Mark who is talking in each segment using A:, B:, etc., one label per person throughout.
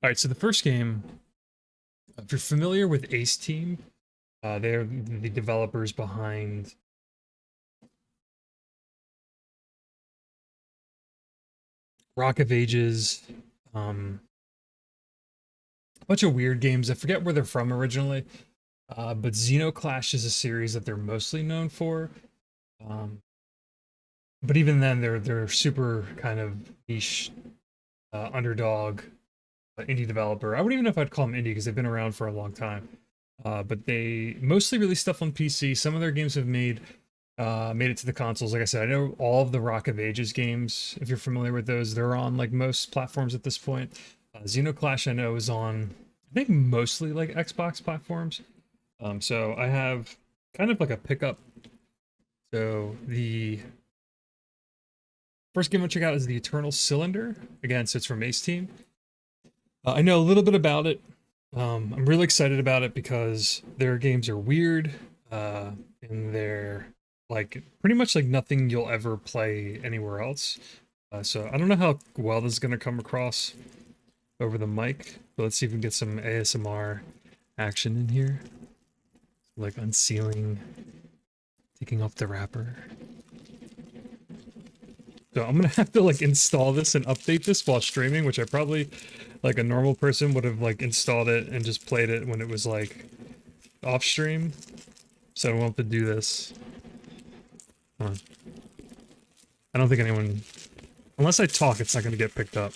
A: All right, so the first game, if you're familiar with Ace Team, they're the developers behind Rock of Ages, a bunch of weird games. I forget where they're from originally, but Xenoclash is a series that they're mostly known for. Um, but even then, they're super kind of niche, underdog, indie developer. I wouldn't even know if I'd call them indie because they've been around for a long time. But they mostly release stuff on PC. Some of their games have made it to the consoles. Like I said, I know all of the Rock of Ages games, if you're familiar with those, they're on like most platforms at this point. Xenoclash I know is on, I think, mostly like Xbox platforms. So I have kind of like a pickup. So the first game I'll check out is the Eternal Cylinder. Again, so it's from Ace Team. I know a little bit about it. I'm really excited about it because their games are weird, and they're like pretty much like nothing you'll ever play anywhere else. So I don't know how well this is gonna come across over the mic, but let's see if we can get some ASMR action in here. Like unsealing, taking off the wrapper. So I'm gonna have to like install this and update this while streaming, which I probably, like a normal person, would have like installed it and just played it when it was like off stream. So I won't have to do this. Huh. I don't think anyone, unless I talk, it's not gonna get picked up.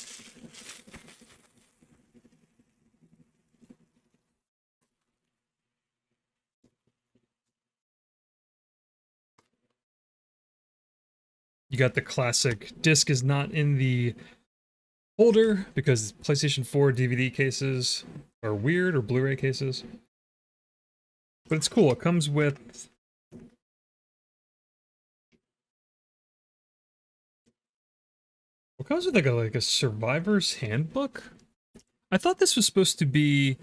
A: You got the classic disc is not in the holder because PlayStation 4 DVD cases are weird, or Blu-ray cases. But it's cool. It comes with like a survivor's handbook. I thought this was supposed to be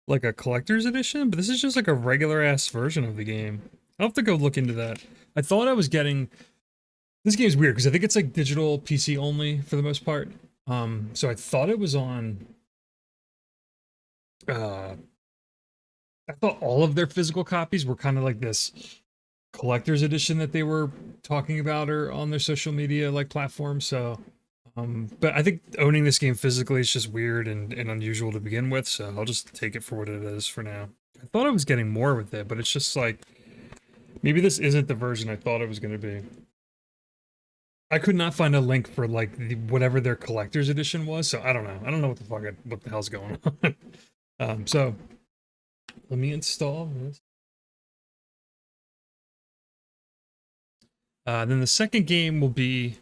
A: like a collector's edition, but this is just like a regular ass version of the game. I'll have to go look into that. I thought I was getting, this game's weird because I think it's like digital PC only for the most part. So I thought it was on, I thought all of their physical copies were kind of like this collector's edition that they were talking about or on their social media like platforms. So, but I think owning this game physically is just weird and unusual to begin with. So I'll just take it for what it is for now. I thought I was getting more with it, but it's just like, maybe this isn't the version I thought it was going to be. I could not find a link for like whatever their collector's edition was, so I don't know. I don't know what the fuck what the hell's going on. So let me install this. Then the second game will be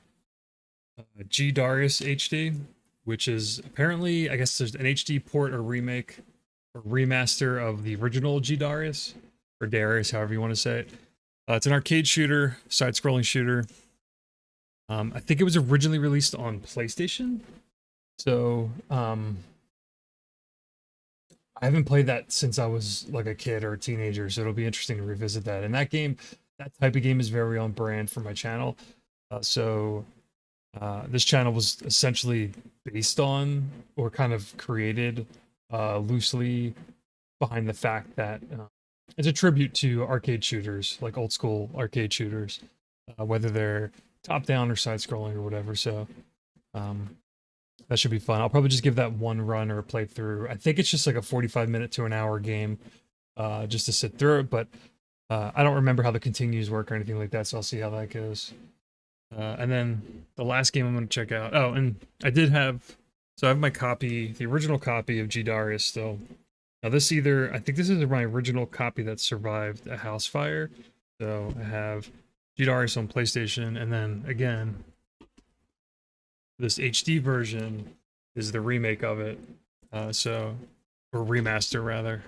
A: G-Darius HD, which is apparently, I guess there's an HD port or remake or remaster of the original G-Darius, or Darius, however you want to say it. It's an arcade shooter, side-scrolling shooter. I think it was originally released on PlayStation, so I haven't played that since I was like a kid or a teenager, so it'll be interesting to revisit that. And that game, that type of game is very on brand for my channel. This channel was essentially based on, or kind of created loosely behind the fact that it's a tribute to arcade shooters, like old school arcade shooters, whether they're top down or side scrolling or whatever. So that should be fun. I'll probably just give that one run or a playthrough. I think it's just like a 45-minute to an hour game, just to sit through it, but I don't remember how the continues work or anything like that, so I'll see how that goes. And then the last game I'm going to check out, oh, and I have my copy, the original copy of G-Darius still. Now this I think this is my original copy that survived a house fire. So I have G-Darius on PlayStation, and then again, this HD version is the remake of it, or remaster rather.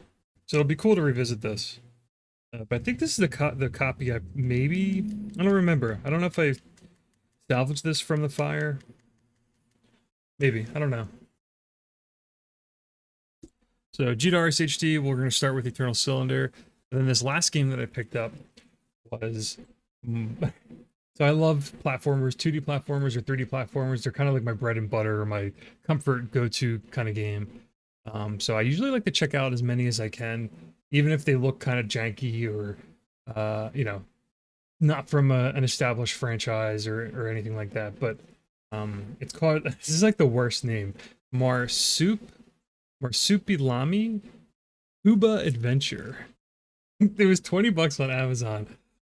A: So it'll be cool to revisit this. But I think this is the copy I don't remember. I don't know if I salvaged this from the fire. Maybe, I don't know. So G-Darius HD, we're going to start with Eternal Cylinder. And then this last game that I picked up was... So I love platformers, 2D platformers or 3D platformers. They're kind of like my bread and butter, or my comfort go-to kind of game. So I usually like to check out as many as I can, even if they look kind of janky or, you know, not from an established franchise or anything like that. But it's called, this is like the worst name, Marsupilami Hoobadventure. It was 20 bucks on Amazon.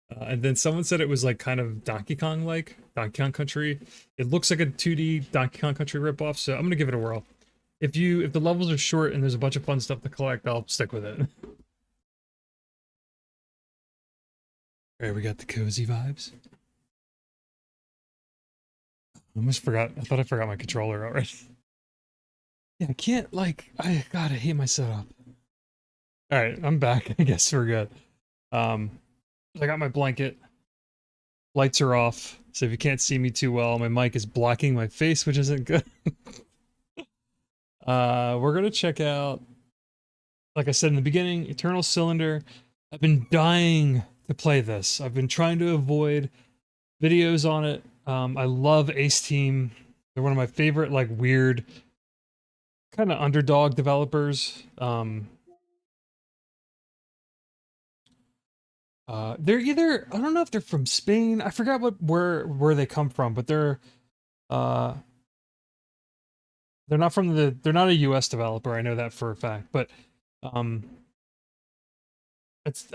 A: And then someone said it was like kind of Donkey Kong like, Donkey Kong Country. It looks like a 2D Donkey Kong Country ripoff, so I'm gonna give it a whirl. If the levels are short and there's a bunch of fun stuff to collect, I'll stick with it. Alright, we got the cozy vibes. I almost forgot, I thought I forgot my controller already. Yeah, I can't like, God, I hate my setup. Alright, I'm back. I guess we're good. I got my blanket. Lights are off, so if you can't see me too well, my mic is blocking my face, which isn't good. We're gonna check out, like I said in the beginning, Eternal Cylinder. I've been dying to play this. I've been trying to avoid videos on it. I love Ace Team. They're one of my favorite, like, weird, kind of underdog developers. They're either, I don't know if they're from Spain. I forgot where they come from, but uh they're not from they're not a US developer. I know that for a fact, but um it's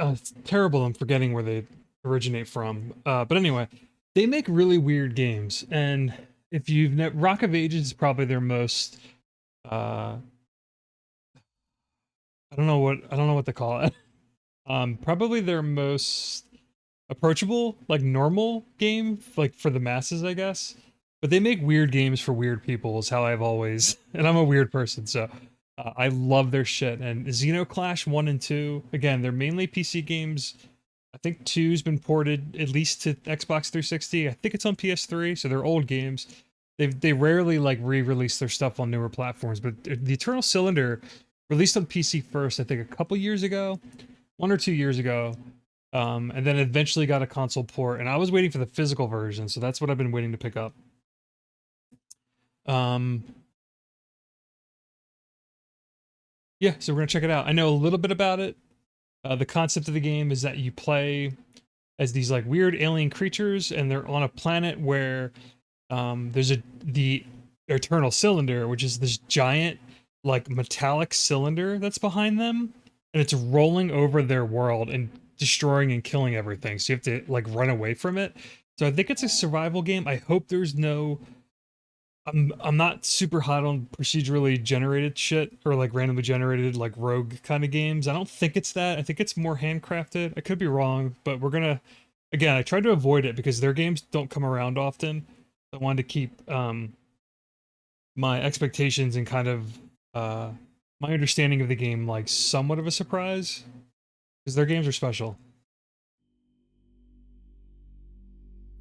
A: terrible I'm forgetting where they originate from. But anyway, they make really weird games, and if you've Rock of Ages is probably their most uh I don't know what to call it. Probably their most approachable, like normal game, like for the masses, I guess. But they make weird games for weird people, is how I've always, and I'm a weird person, so I love their shit. And Xenoclash 1 and 2, again, they're mainly PC games. I think 2's been ported at least to Xbox 360. I think it's on PS3, so they're old games. They rarely like re-release their stuff on newer platforms, but the Eternal Cylinder released on PC first, I think a couple years ago, 1 or 2 years ago, and then eventually got a console port, and I was waiting for the physical version, so that's what I've been waiting to pick up. Um, yeah, so we're gonna check it out. I know a little bit about it. The concept of the game is that you play as these like weird alien creatures, and they're on a planet where there's the Eternal Cylinder, which is this giant like metallic cylinder that's behind them, and it's rolling over their world and destroying and killing everything. So you have to like run away from it. So I think it's a survival game. I hope there's no I'm not super hot on procedurally generated shit or like randomly generated like rogue kind of games. I don't think it's that. I think it's more handcrafted. I could be wrong, but we're gonna again, I tried to avoid it because their games don't come around often. I wanted to keep my expectations and kind of my understanding of the game like somewhat of a surprise because their games are special.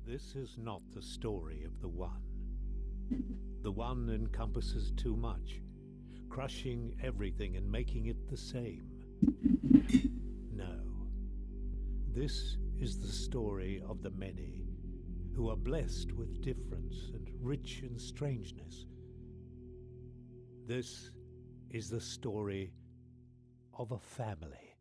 B: This is not the story of the One. The One encompasses too much, crushing everything and making it the same. No. This is the story of the many, who are blessed with difference and rich in strangeness. This is the story of a family.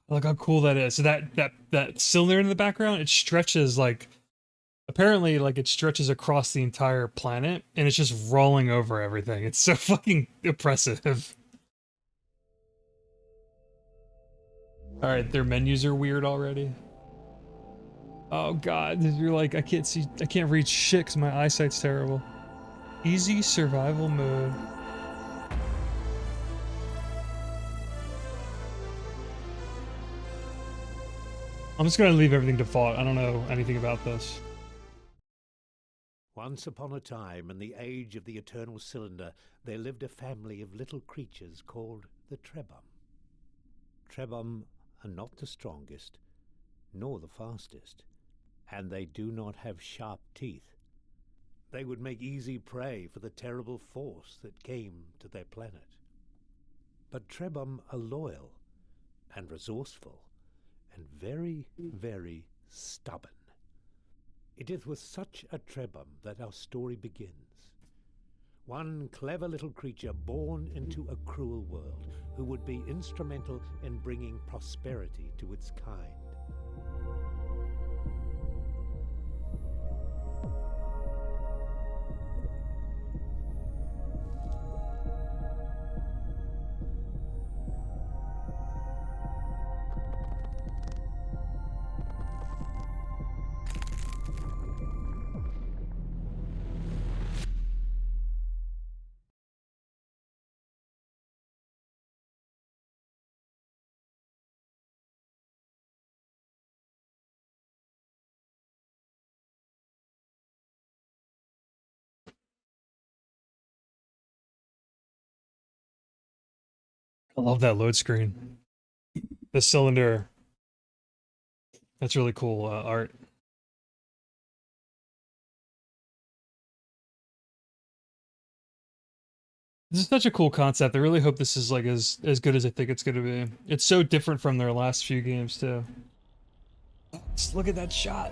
A: Look how cool that is. So that cylinder in the background, it stretches like apparently like it stretches across the entire planet and it's just rolling over everything. It's so fucking impressive. All right, their menus are weird already. Oh god, you're like I can't read shit cuz my eyesight's terrible. Easy survival mode. I'm just going to leave everything default. I don't know anything about this.
B: Once upon a time, in the age of the Eternal Cylinder, there lived a family of little creatures called the Trebhum. Trebhum are not the strongest, nor the fastest, and they do not have sharp teeth. They would make easy prey for the terrible force that came to their planet. But Trebhum are loyal and resourceful, and very, very stubborn. It is with such a trebum that our story begins. One clever little creature born into a cruel world who would be instrumental in bringing prosperity to its kind.
A: I love that load screen. The cylinder. That's really cool art. This is such a cool concept. I really hope this is like as good as I think it's gonna be. It's so different from their last few games too. Just look at that shot.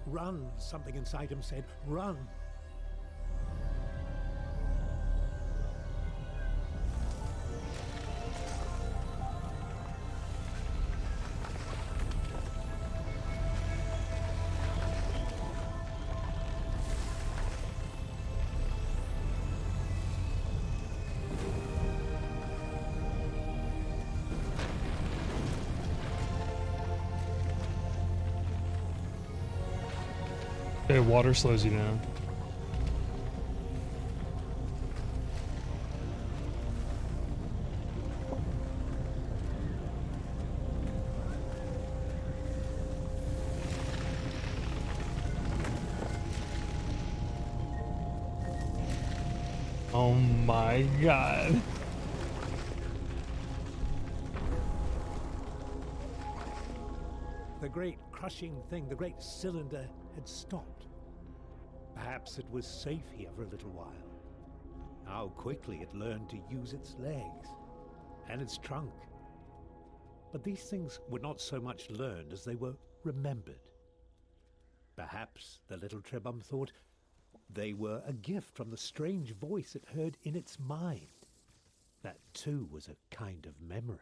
B: Run, something inside him said, run.
A: Okay, water slows you down. Oh my god.
B: The great crushing thing, the great cylinder, had stopped. Perhaps it was safe here for a little while. How quickly it learned to use its legs and its trunk. But these things were not so much learned as they were remembered. Perhaps the little trebum thought they were a gift from the strange voice it heard in its mind. That too was a kind of memory.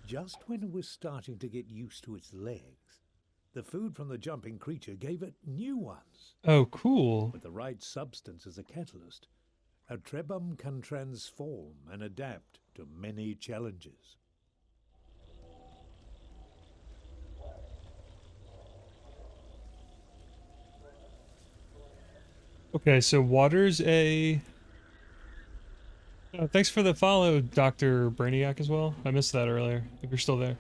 B: Just when it was starting to get used to its legs, the food from the jumping creature gave it new ones.
A: Oh, cool.
B: With the right substance as a catalyst, a trebum can transform and adapt to many challenges.
A: Okay, so water's a... thanks for the follow, Dr. Brainiac, as well. I missed that earlier, if you're still there.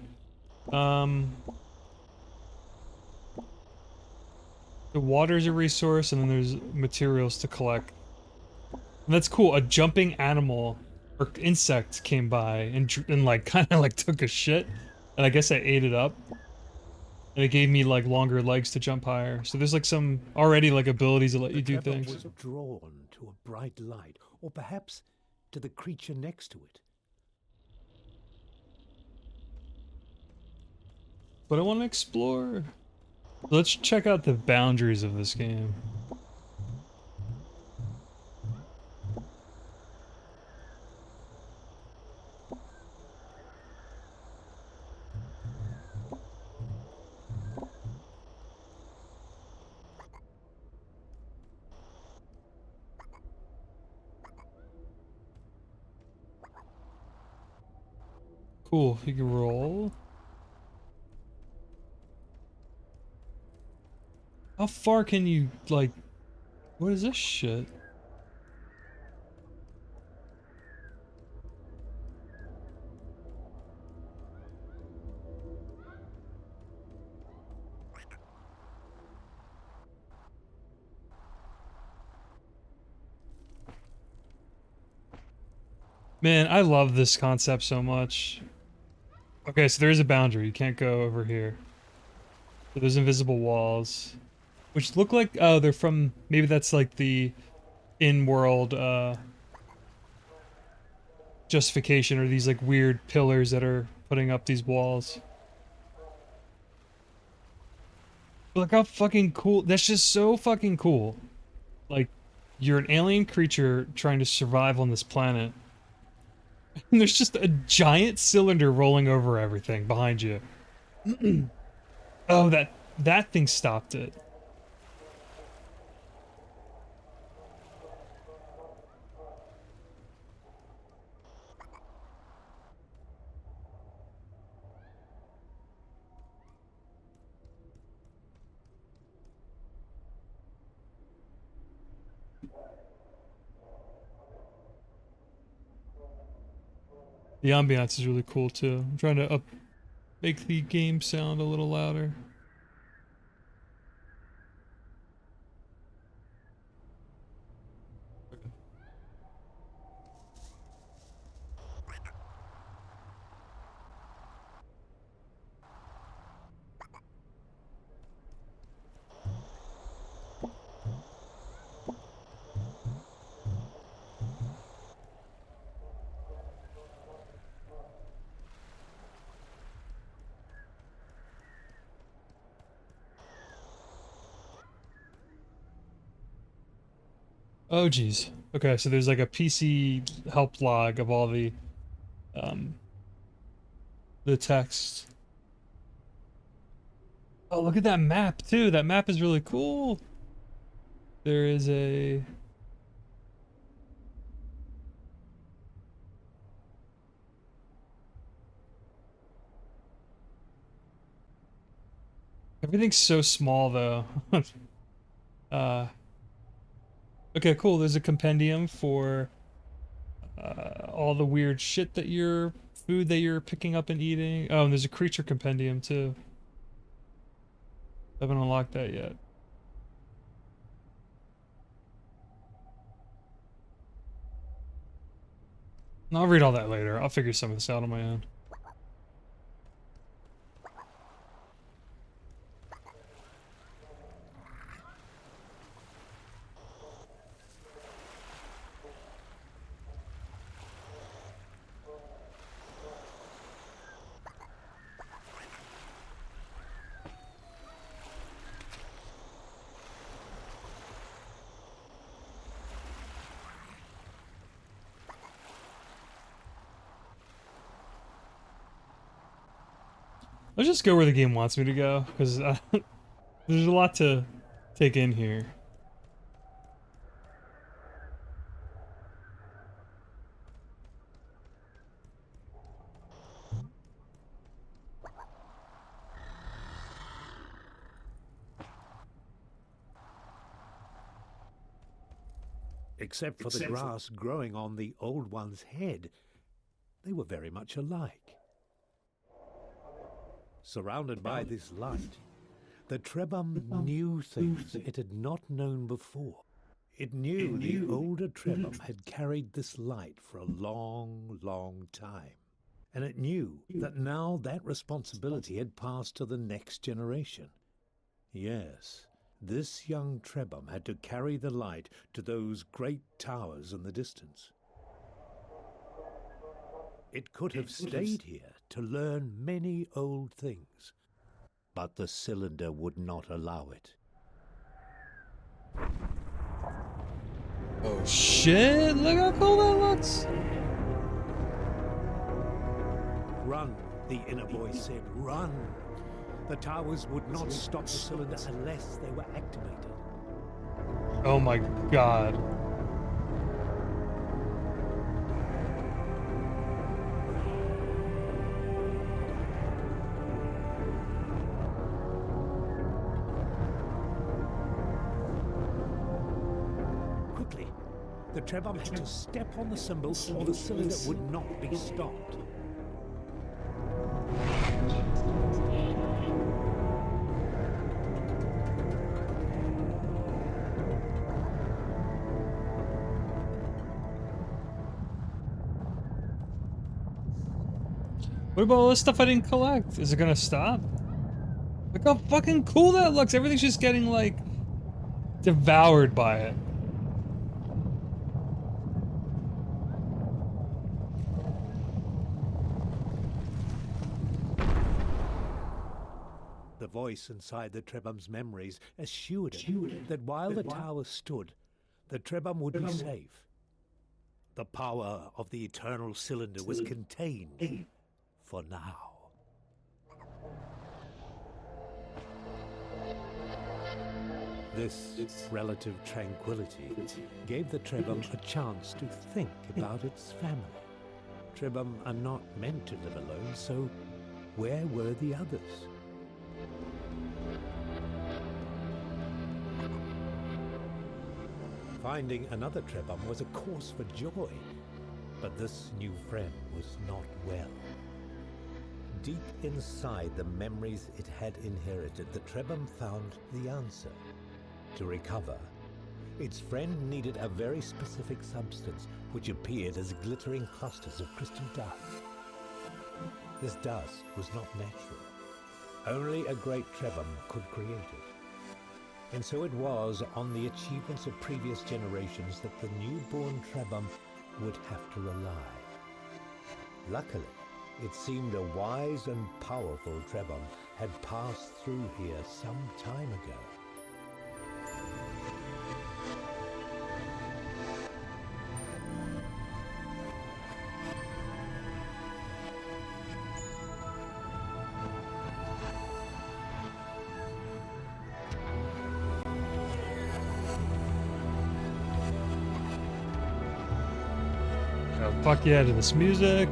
A: The water's a resource, and then there's materials to collect. And that's cool. A jumping animal or insect came by and like kind of like took a shit, and I guess I ate it up. And it gave me like longer legs to jump higher. So there's like some already like abilities that let you do
B: trebum
A: things.
B: was drawn to a bright light, or perhaps to the creature next to it.
A: But I want to explore. Let's check out the boundaries of this game. Cool, you can roll. How far can you, like, what is this shit? Man, I love this concept so much. Okay, so there is a boundary. You can't go over here. So there's invisible walls, which look like, oh, they're from, maybe that's like the in-world justification, or these like weird pillars that are putting up these walls. But look how fucking cool, that's just so fucking cool. Like, you're an alien creature trying to survive on this planet, and there's just a giant cylinder rolling over everything behind you. Oh, that thing stopped it. The ambiance is really cool too. I'm trying to make the game sound a little louder. Oh geez. Okay, so there's like a PC help log of all um the text. Oh, look at that map too. That map is really cool. There is a everything's so small though. uh okay, cool. There's a compendium for all the weird shit that food that you're picking up and eating. Oh, and there's a creature compendium too. Haven't unlocked that yet. I'll read all that later. I'll figure some of this out on my own. Let's just go where the game wants me to go, because there's a lot to take in here.
B: Except for the grass growing on the old one's head, they were very much alike. Surrounded by this light, the Trebum knew things it had not known before. It knew the older Trebum had carried this light for a long, long time. And it knew that now that responsibility had passed to the next generation. Yes, this young Trebum had to carry the light to those great towers in the distance. It could have stayed here to learn many old things, but the cylinder would not allow it.
A: Oh shit, look how cool that looks!
B: Run, the inner voice said, run! The towers would not stop the cylinder unless they were activated.
A: Oh my god.
B: Quickly, the Trebum had to step on the symbol or the cylinder would not be stopped.
A: What about all this stuff I didn't collect? Is it gonna stop? Look how fucking cool that looks. Everything's just getting, like, devoured by it.
B: The voice inside the Trebum's memories assured it that while the tower stood, the Trebum would be safe. The power of the eternal cylinder was contained for now. This relative tranquility gave the Trebum a chance to think about its family. Trebum are not meant to live alone, so where were the others? Finding another Trebum was a cause for joy, but this new friend was not well. Deep inside the memories it had inherited, the Trebum found the answer. To recover, its friend needed a very specific substance which appeared as glittering clusters of crystal dust. This dust was not natural. Only a great Trebum could create it. And so it was on the achievements of previous generations that the newborn Trebum would have to rely. Luckily, it seemed a wise and powerful Trebum had passed through here some time ago.
A: Oh, fuck yeah to this music.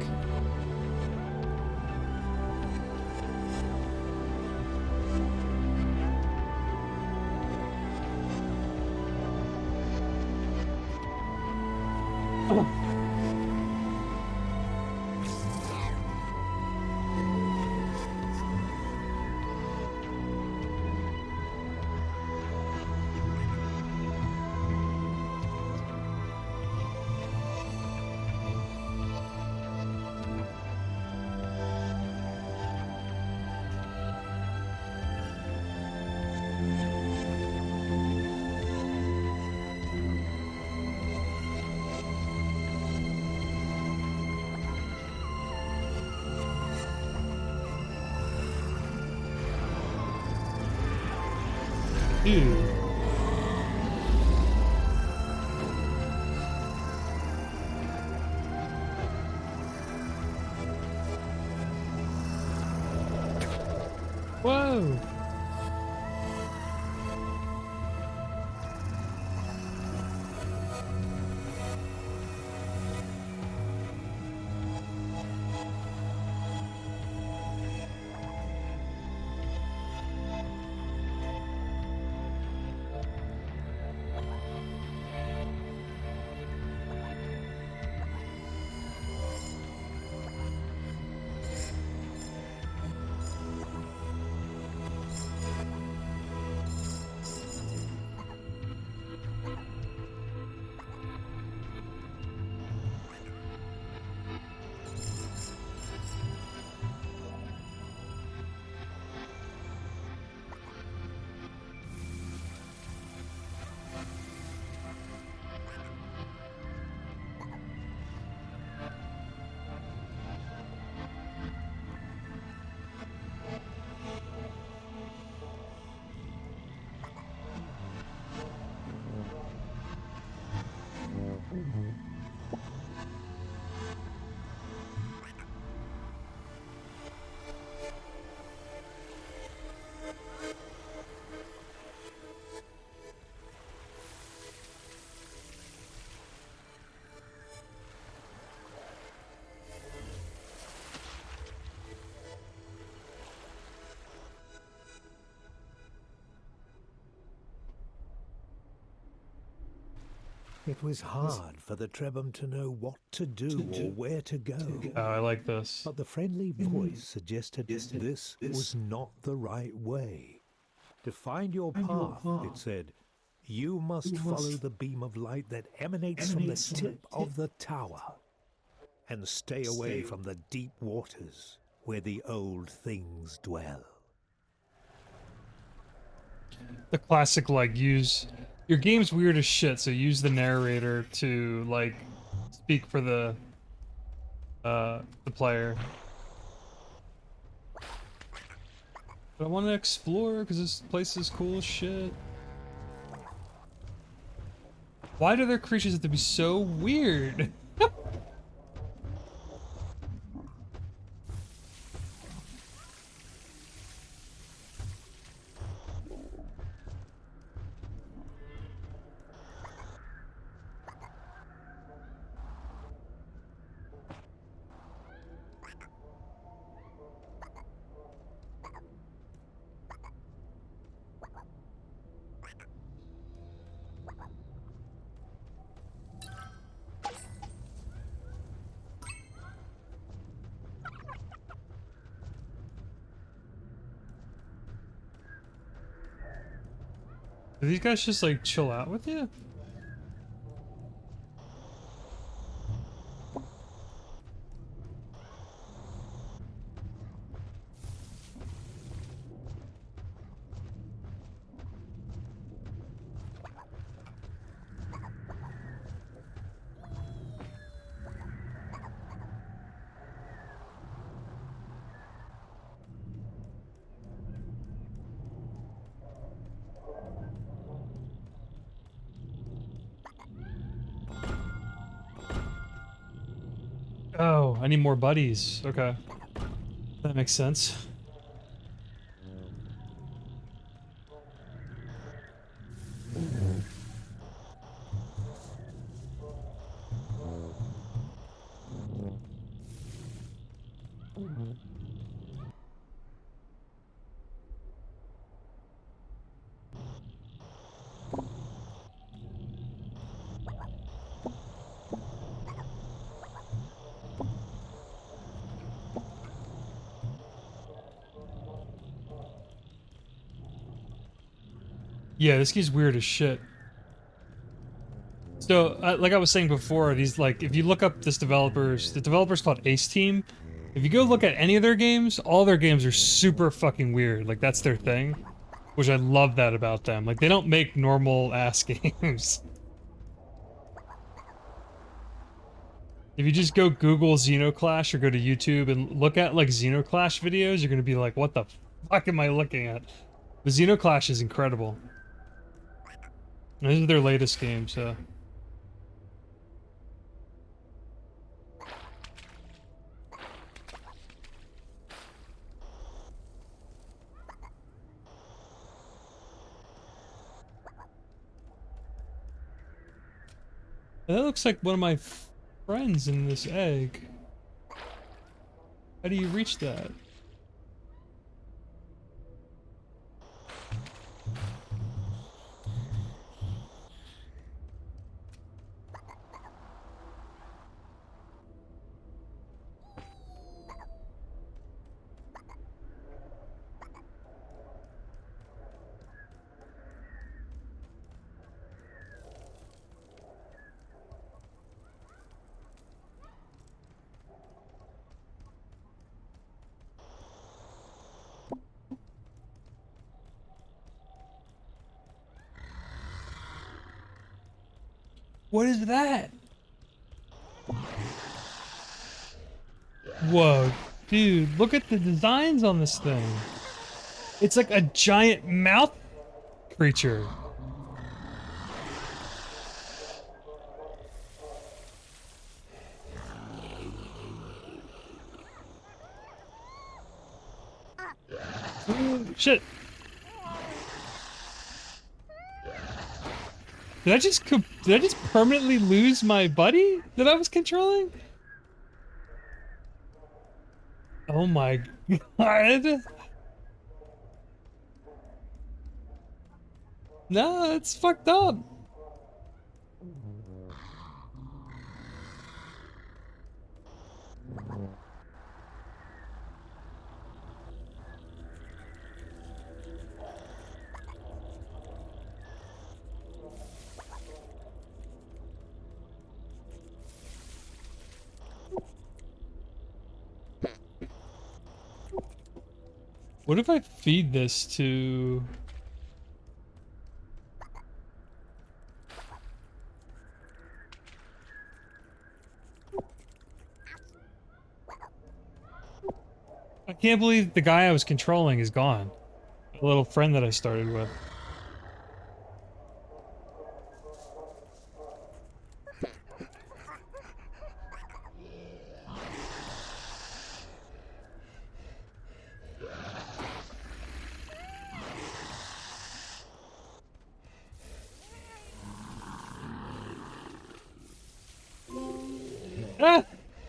A: Dude. Whoa.
B: It was hard for the Trebum to know what to do or where to go.
A: Oh, I like this.
B: But the friendly voice suggested this was not the right way. To find your path, it said, you must follow the beam of light that emanates from the tip of the tower, and stay away from the deep waters where the old things dwell.
A: the classic like use your game's weird as shit, so use the narrator to like speak for the player. But I want to explore because this place is cool as shit. Why do their creatures have to be so weird? Do these guys just like chill out with you? Oh, I need more buddies. Okay. That makes sense. Yeah, this game's weird as shit. So, like I was saying before, these like, if you look up this the developer's called Ace Team. If you go look at any of their games, all their games are super fucking weird. Like, that's their thing. Which I love that about them. Like, they don't make normal ass games. If you just go Google Xenoclash or go to YouTube and look at, like, Xenoclash videos, you're gonna be like, what the fuck am I looking at? The Xenoclash is incredible. And this is their latest game, so... And that looks like one of my friends in this egg. How do you reach that? What is that? Whoa, dude, look at the designs on this thing. It's like a giant mouth creature. Shit. Did I just permanently lose my buddy that I was controlling? Oh my god. No, it's fucked up. What if I feed this to... can't believe the guy I was controlling is gone. A little friend that I started with. Ah!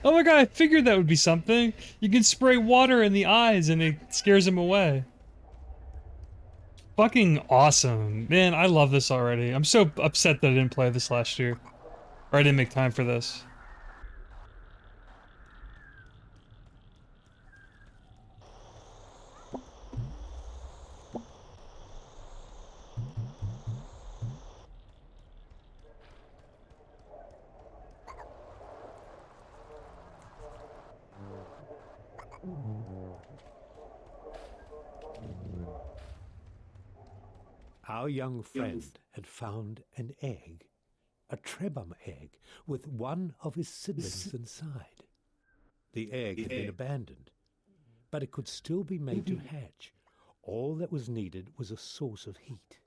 A: Oh my god, I figured that would be something. You can spray water in the eyes and it scares him away. Fucking awesome. Man, I love this already. I'm so upset that I didn't play this last year. Or I didn't make time for this.
B: Our young friend had found an egg, a trebum egg, with one of his siblings inside. The egg had been abandoned, but it could still be made to hatch. All that was needed was a source of heat.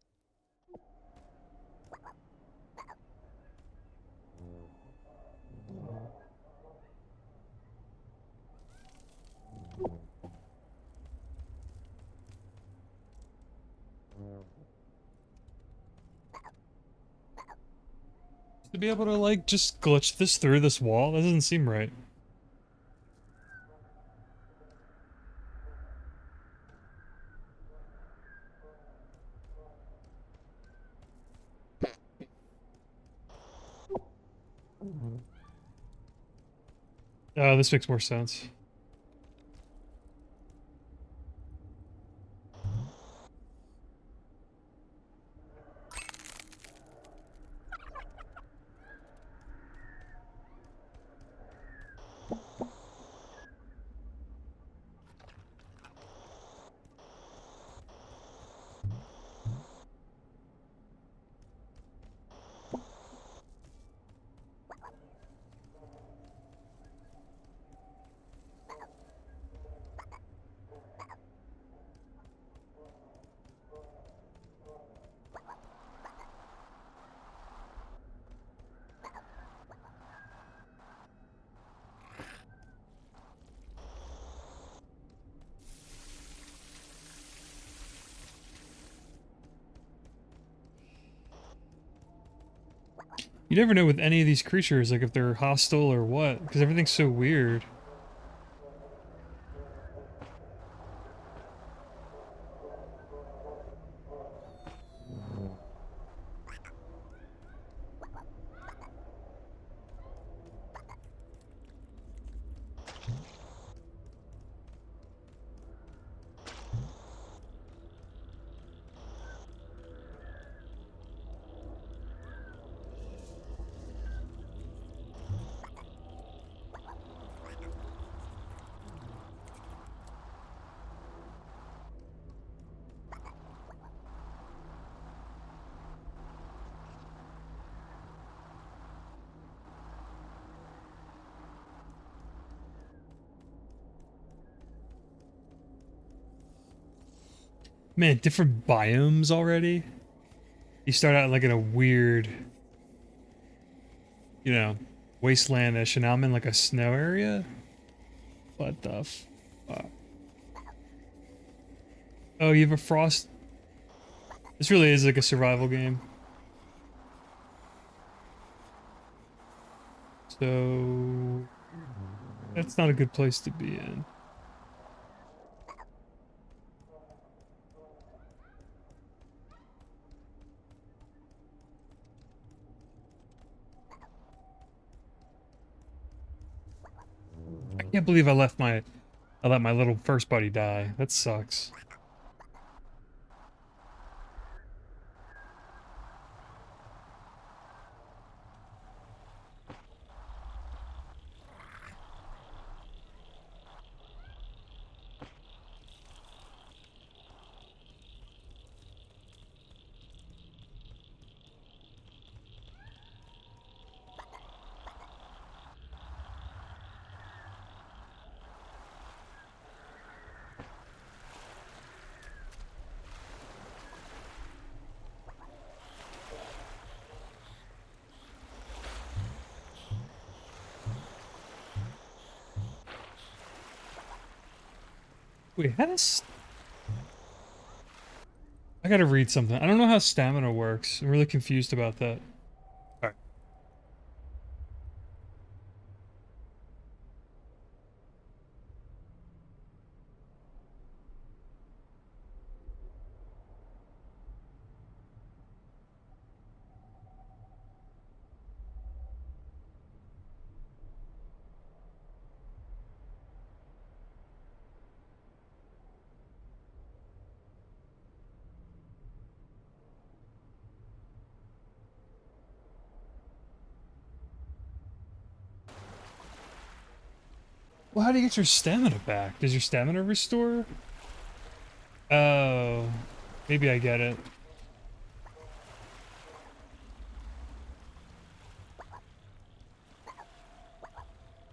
A: To be able to, like, just glitch this through this wall? That doesn't seem right. Oh, this makes more sense. You never know with any of these creatures, like if they're hostile or what, because everything's so weird. Man, different biomes already? You start out like in a weird, you know, wasteland-ish, and now I'm in like a snow area? What the fuck? Oh, you have a frost? This really is like a survival game. So... that's not a good place to be in. I can't believe I let my little first buddy die. That sucks. Wait, how does... I gotta read something. I don't know how stamina works. I'm really confused about that. Alright. Well, how do you get your stamina back? Does your stamina restore? Oh, maybe I get it.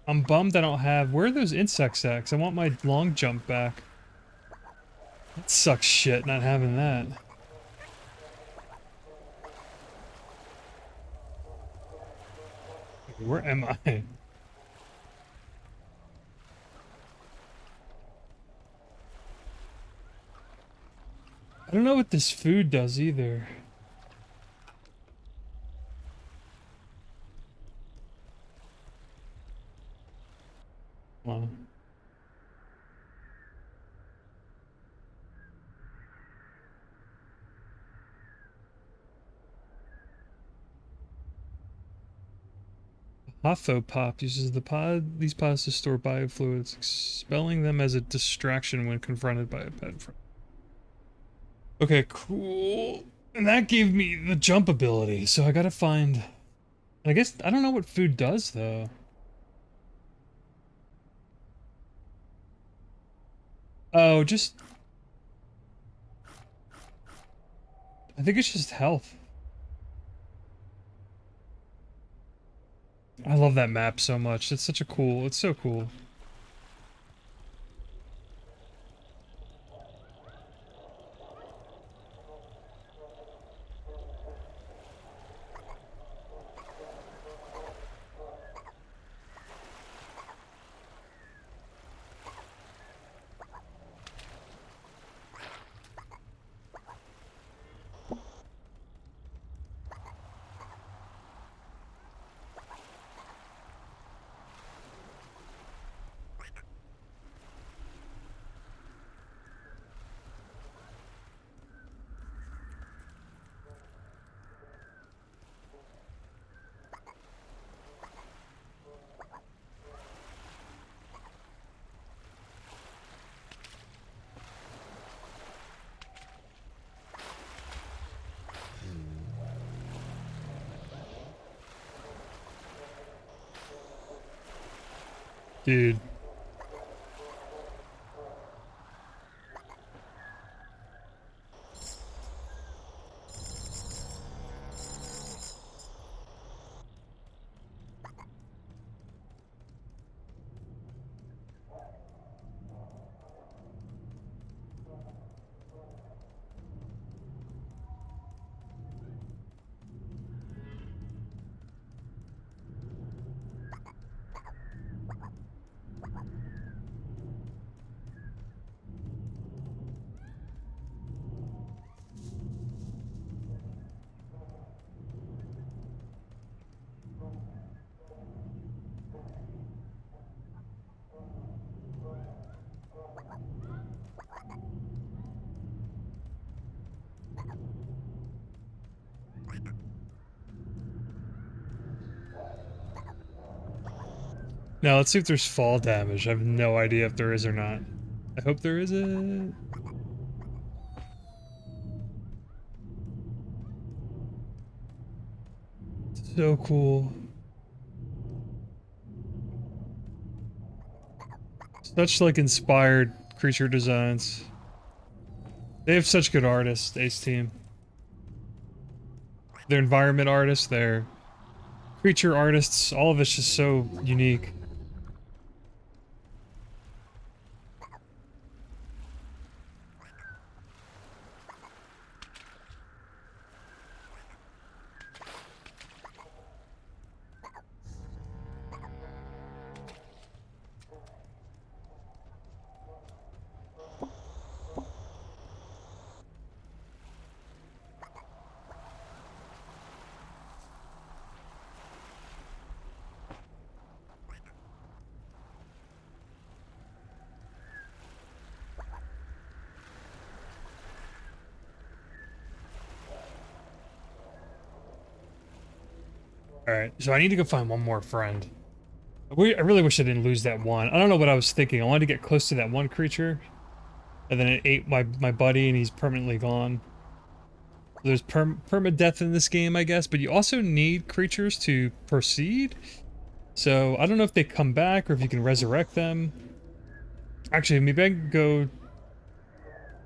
A: I'm bummed I don't have... Where are those insect sacks? I want my long jump back. That sucks shit, not having that. Where am I? I don't know what this food does either. Well, Pop uses these pods to store biofluids, expelling them as a distraction when confronted by a pet friend. Okay, cool. And that gave me the jump ability, so I gotta find... I guess, I don't know what food does, though. Oh, just... I think it's just health. I love that map so much. It's such a cool... It's so cool. Dude. Now, let's see if there's fall damage. I have no idea if there is or not. I hope there isn't. So cool. Such, like, inspired creature designs. They have such good artists, Ace Team. Their environment artists, their creature artists, all of it's just so unique. Alright, so I need to go find one more friend. I really wish I didn't lose that one. I don't know what I was thinking. I wanted to get close to that one creature, and then it ate my buddy, and he's permanently gone. There's permadeath in this game, I guess, but you also need creatures to proceed. So I don't know if they come back or if you can resurrect them. Actually, maybe I can go,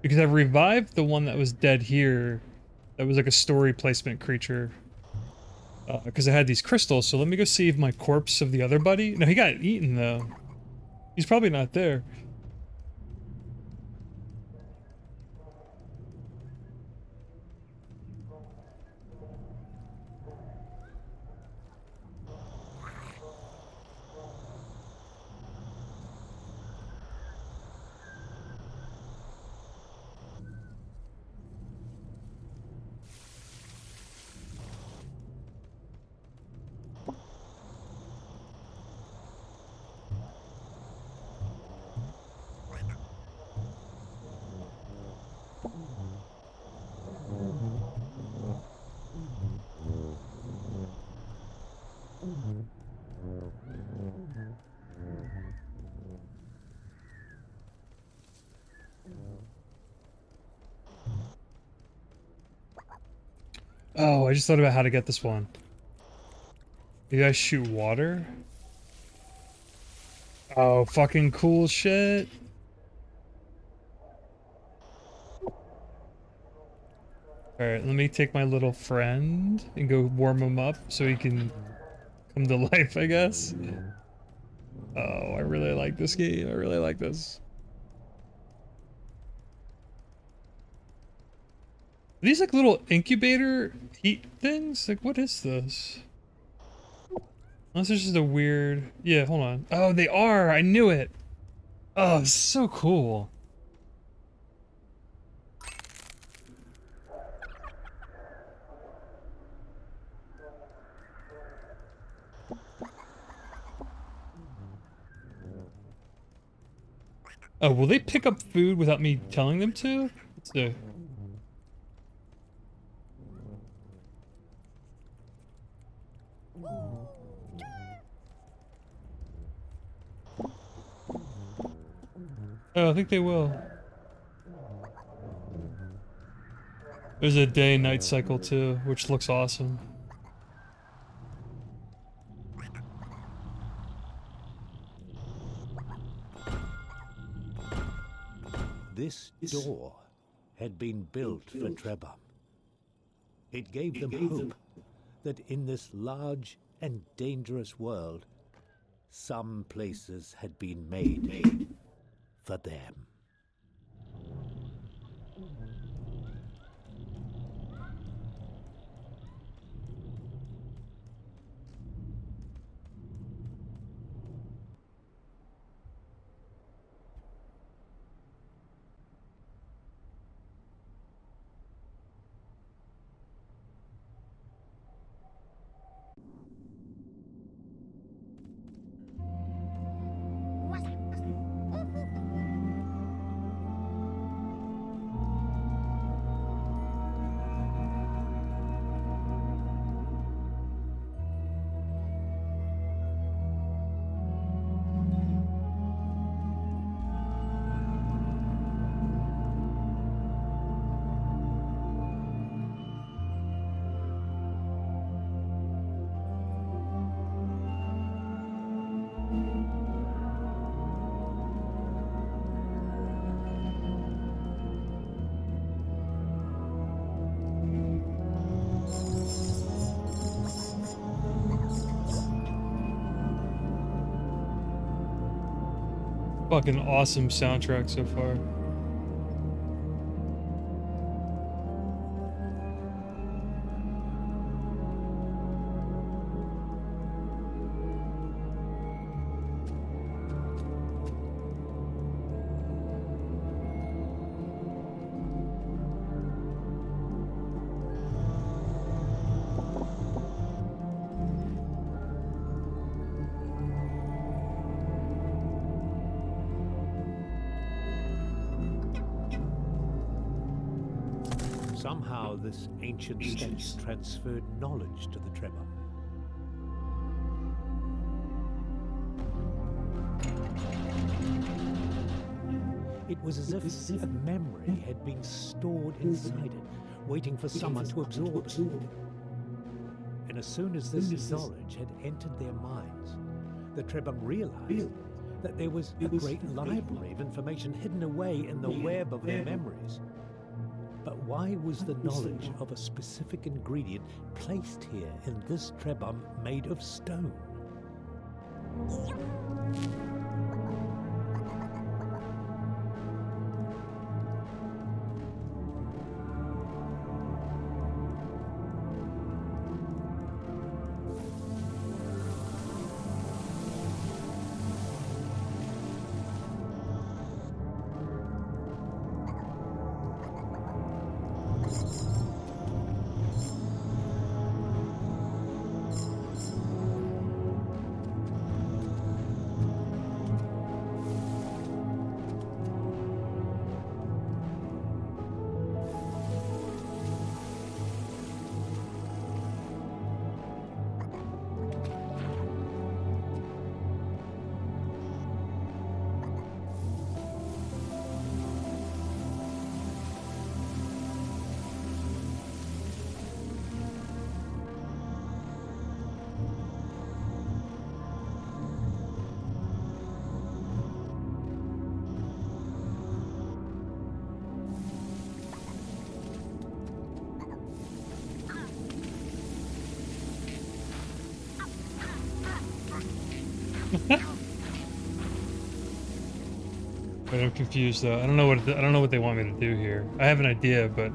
A: because I've revived the one that was dead here. That was like a story placement creature. Because I had these crystals, so let me go see if my corpse of the other buddy... No, he got eaten, though. He's probably not there. Oh, I just thought about how to get this one. Maybe I shoot water? Oh, fucking cool shit. Alright, let me take my little friend and go warm him up so he can come to life, I guess. Oh, I really like this game. I really like this. Are these like little incubator heat things? Like, what is this? Unless it's just a weird... Yeah, hold on. Oh, they are! I knew it! Oh, it's so cool. Oh, will they pick up food without me telling them to? Let's see. Oh, I think they will. There's a day-night cycle too, which looks awesome.
B: This door had been built for Trebhum. It gave them hope that in this large and dangerous world, some places had been made for them.
A: Fucking awesome soundtrack so far.
B: Somehow this ancient state transferred knowledge to the Trebhum. It was as if a memory had been stored inside it, waiting for someone to absorb it. And as soon as this knowledge had entered their minds, the Trebhum realized that there was a great library of information hidden away in the web of their memories. But why was the knowledge of a specific ingredient placed here in this Trebhum made of stone?
A: But I'm confused though. I don't know what they want me to do here. I have an idea, but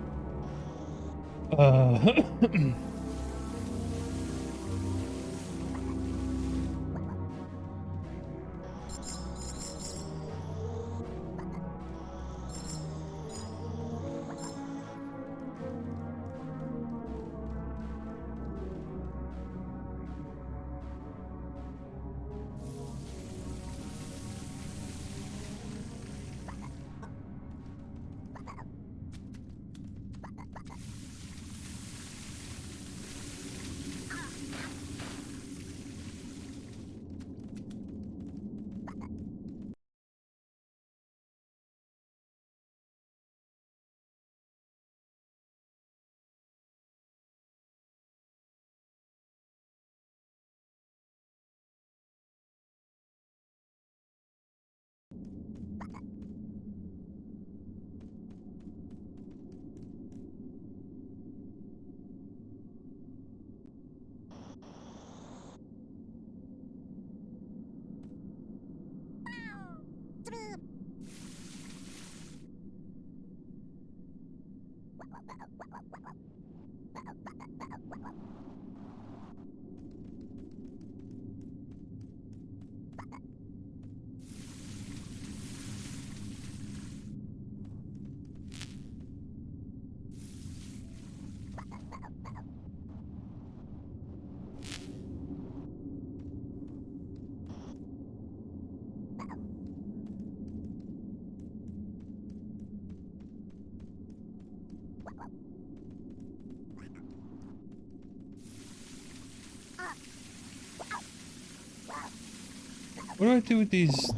A: what do I do with these?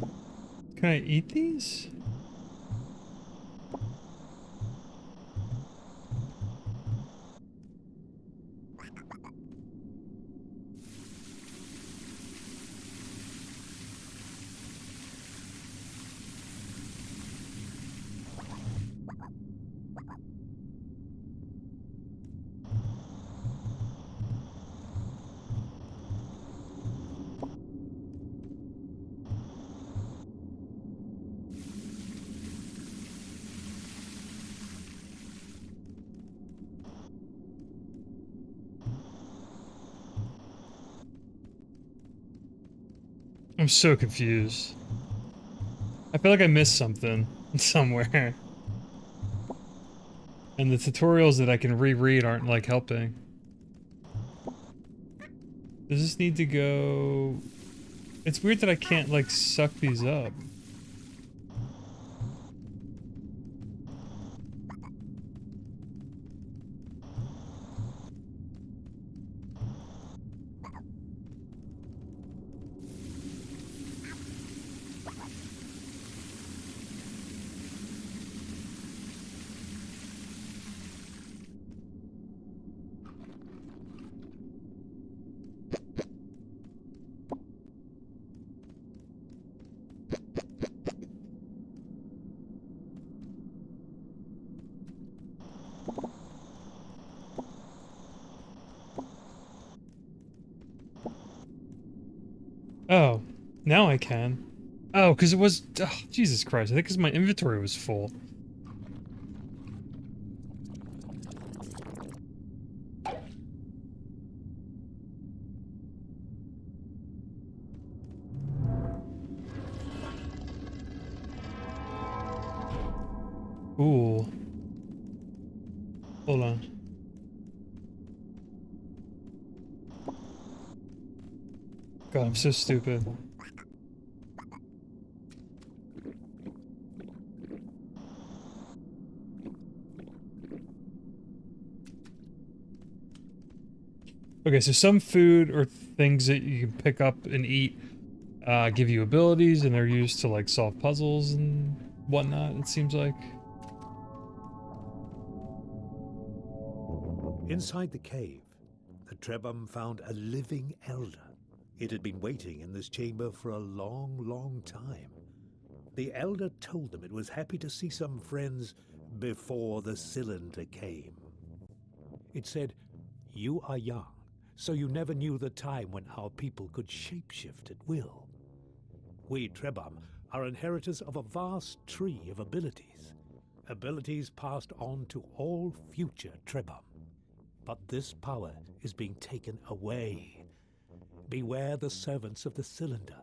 A: Can I eat these? I'm so confused. I feel like I missed something somewhere. And the tutorials that I can reread aren't like helping. Does this need to go? It's weird that I can't like suck these up. Oh, now I can. Oh, because it was... Oh, Jesus Christ, I think because my inventory was full. Cool. Hold on. God, I'm so stupid. Okay, so some food or things that you can pick up and eat give you abilities, and they're used to like solve puzzles and whatnot, it seems like.
B: Inside the cave, the Trebhum found a living elder. It had been waiting in this chamber for a long, long time. The elder told them it was happy to see some friends before the cylinder came. It said, "You are young, so you never knew the time when our people could shapeshift at will. We Trebhum are inheritors of a vast tree of abilities, abilities passed on to all future Trebhum. But this power is being taken away. Beware the servants of the cylinder.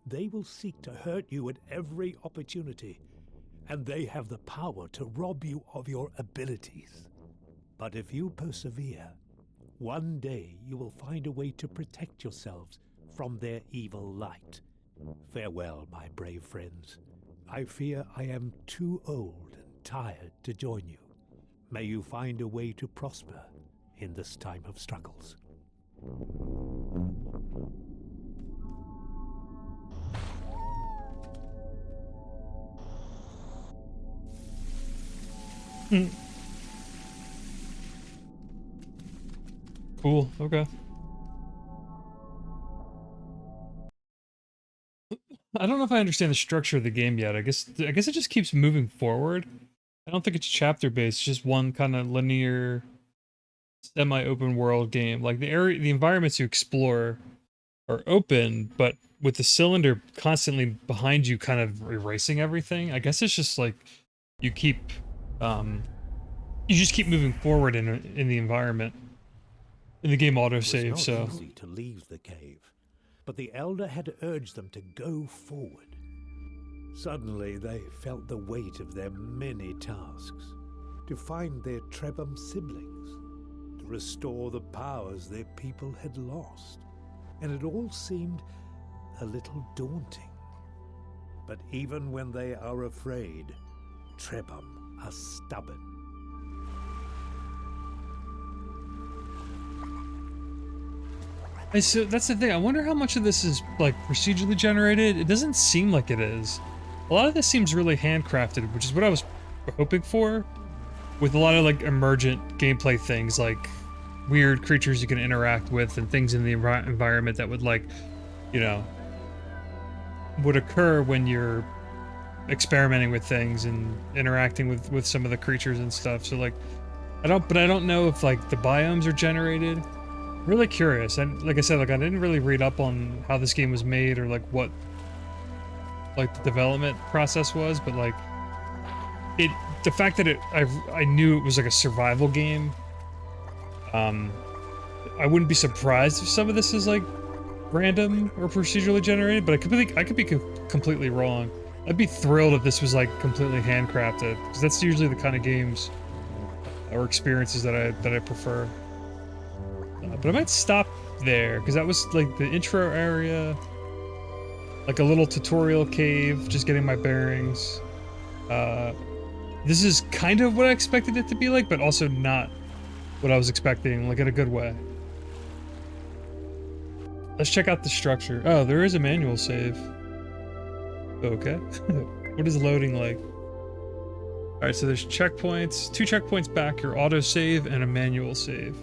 B: They will seek to hurt you at every opportunity, and they have the power to rob you of your abilities. But if you persevere, one day you will find a way to protect yourselves from their evil light. Farewell, my brave friends. I fear I am too old and tired to join you. May you find a way to prosper in this time of struggles."
A: Cool, okay. I don't know if I understand the structure of the game yet. I guess it just keeps moving forward. I don't think it's chapter based, it's just one kind of linear semi-open world game. Like the environments you explore are open, but with the cylinder constantly behind you kind of erasing everything. I guess it's just like you keep you just keep moving forward in the environment. In the game autosave, so.
B: It was not easy to leave the cave, but the elder had urged them to go forward. Suddenly they felt the weight of their many tasks, to find their Trebhum siblings, to restore the powers their people had lost, and it all seemed a little daunting. But even when they are afraid, Trebhum are stubborn.
A: So that's the thing. I wonder how much of this is like procedurally generated. It doesn't seem like it is. A lot of this seems really handcrafted, which is what I was hoping for, with a lot of like emergent gameplay things, like weird creatures you can interact with and things in the environment that would like, you know, would occur when you're experimenting with things and interacting with some of the creatures and stuff. So like, I don't know if like the biomes are generated. Really curious, and like I said, like I didn't really read up on how this game was made or like what like the development process was, but like the fact that I knew it was like a survival game, I wouldn't be surprised if some of this is like random or procedurally generated, but I could be completely wrong. I'd be thrilled if this was like completely handcrafted, because that's usually the kind of games or experiences that I prefer. But I might stop there, because that was like the intro area, like a little tutorial cave, just getting my bearings. This is kind of what I expected it to be like, but also not what I was expecting, like in a good way. Let's check out the structure. Oh, there is a manual save. Okay. What is loading like? Alright, so there's checkpoints, 2 checkpoints back, your auto save, and a manual save.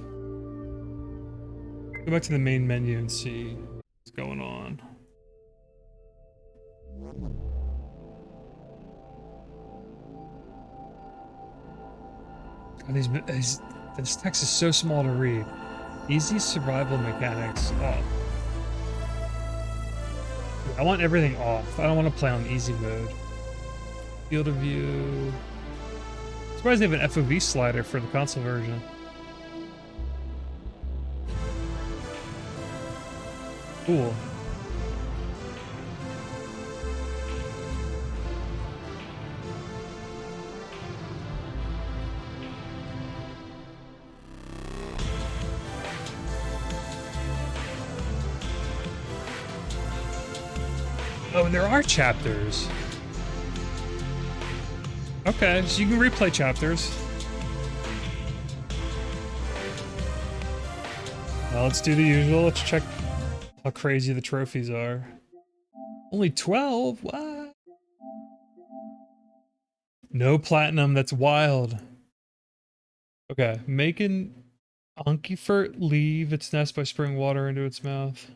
A: Go back to the main menu and see what's going on. God, this text is so small to read. Easy survival mechanics. Oh. I want everything off. I don't want to play on easy mode. Field of view. Surprised they have an FOV slider for the console version. Cool. Oh, and there are chapters. Okay, so you can replay chapters. Now let's do the usual. Let's check how crazy the trophies are. Only 12? What? No platinum. That's wild. Okay, making Onkifert leave its nest by spraying water into its mouth.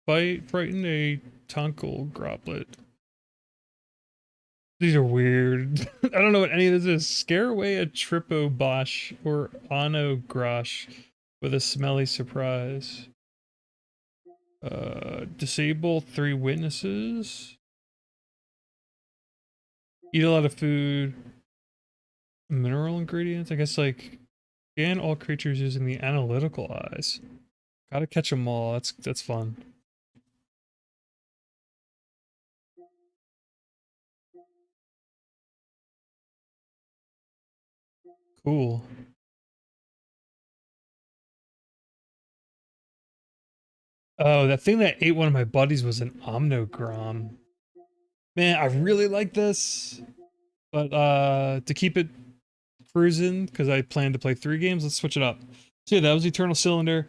A: Frighten a Tunkel Groplet. These are weird. I don't know what any of this is. Scare away a Tripobosh or Onogrosh with a smelly surprise. Disable 3 witnesses. Eat a lot of food. Mineral ingredients. I guess like scan all creatures using the analytical eyes. Gotta catch them all. That's fun. Cool. Oh, that thing that ate one of my buddies was an Omnogrom. Man, I really like this. But to keep it cruising, because I plan to play 3 games, let's switch it up. So yeah, that was Eternal Cylinder.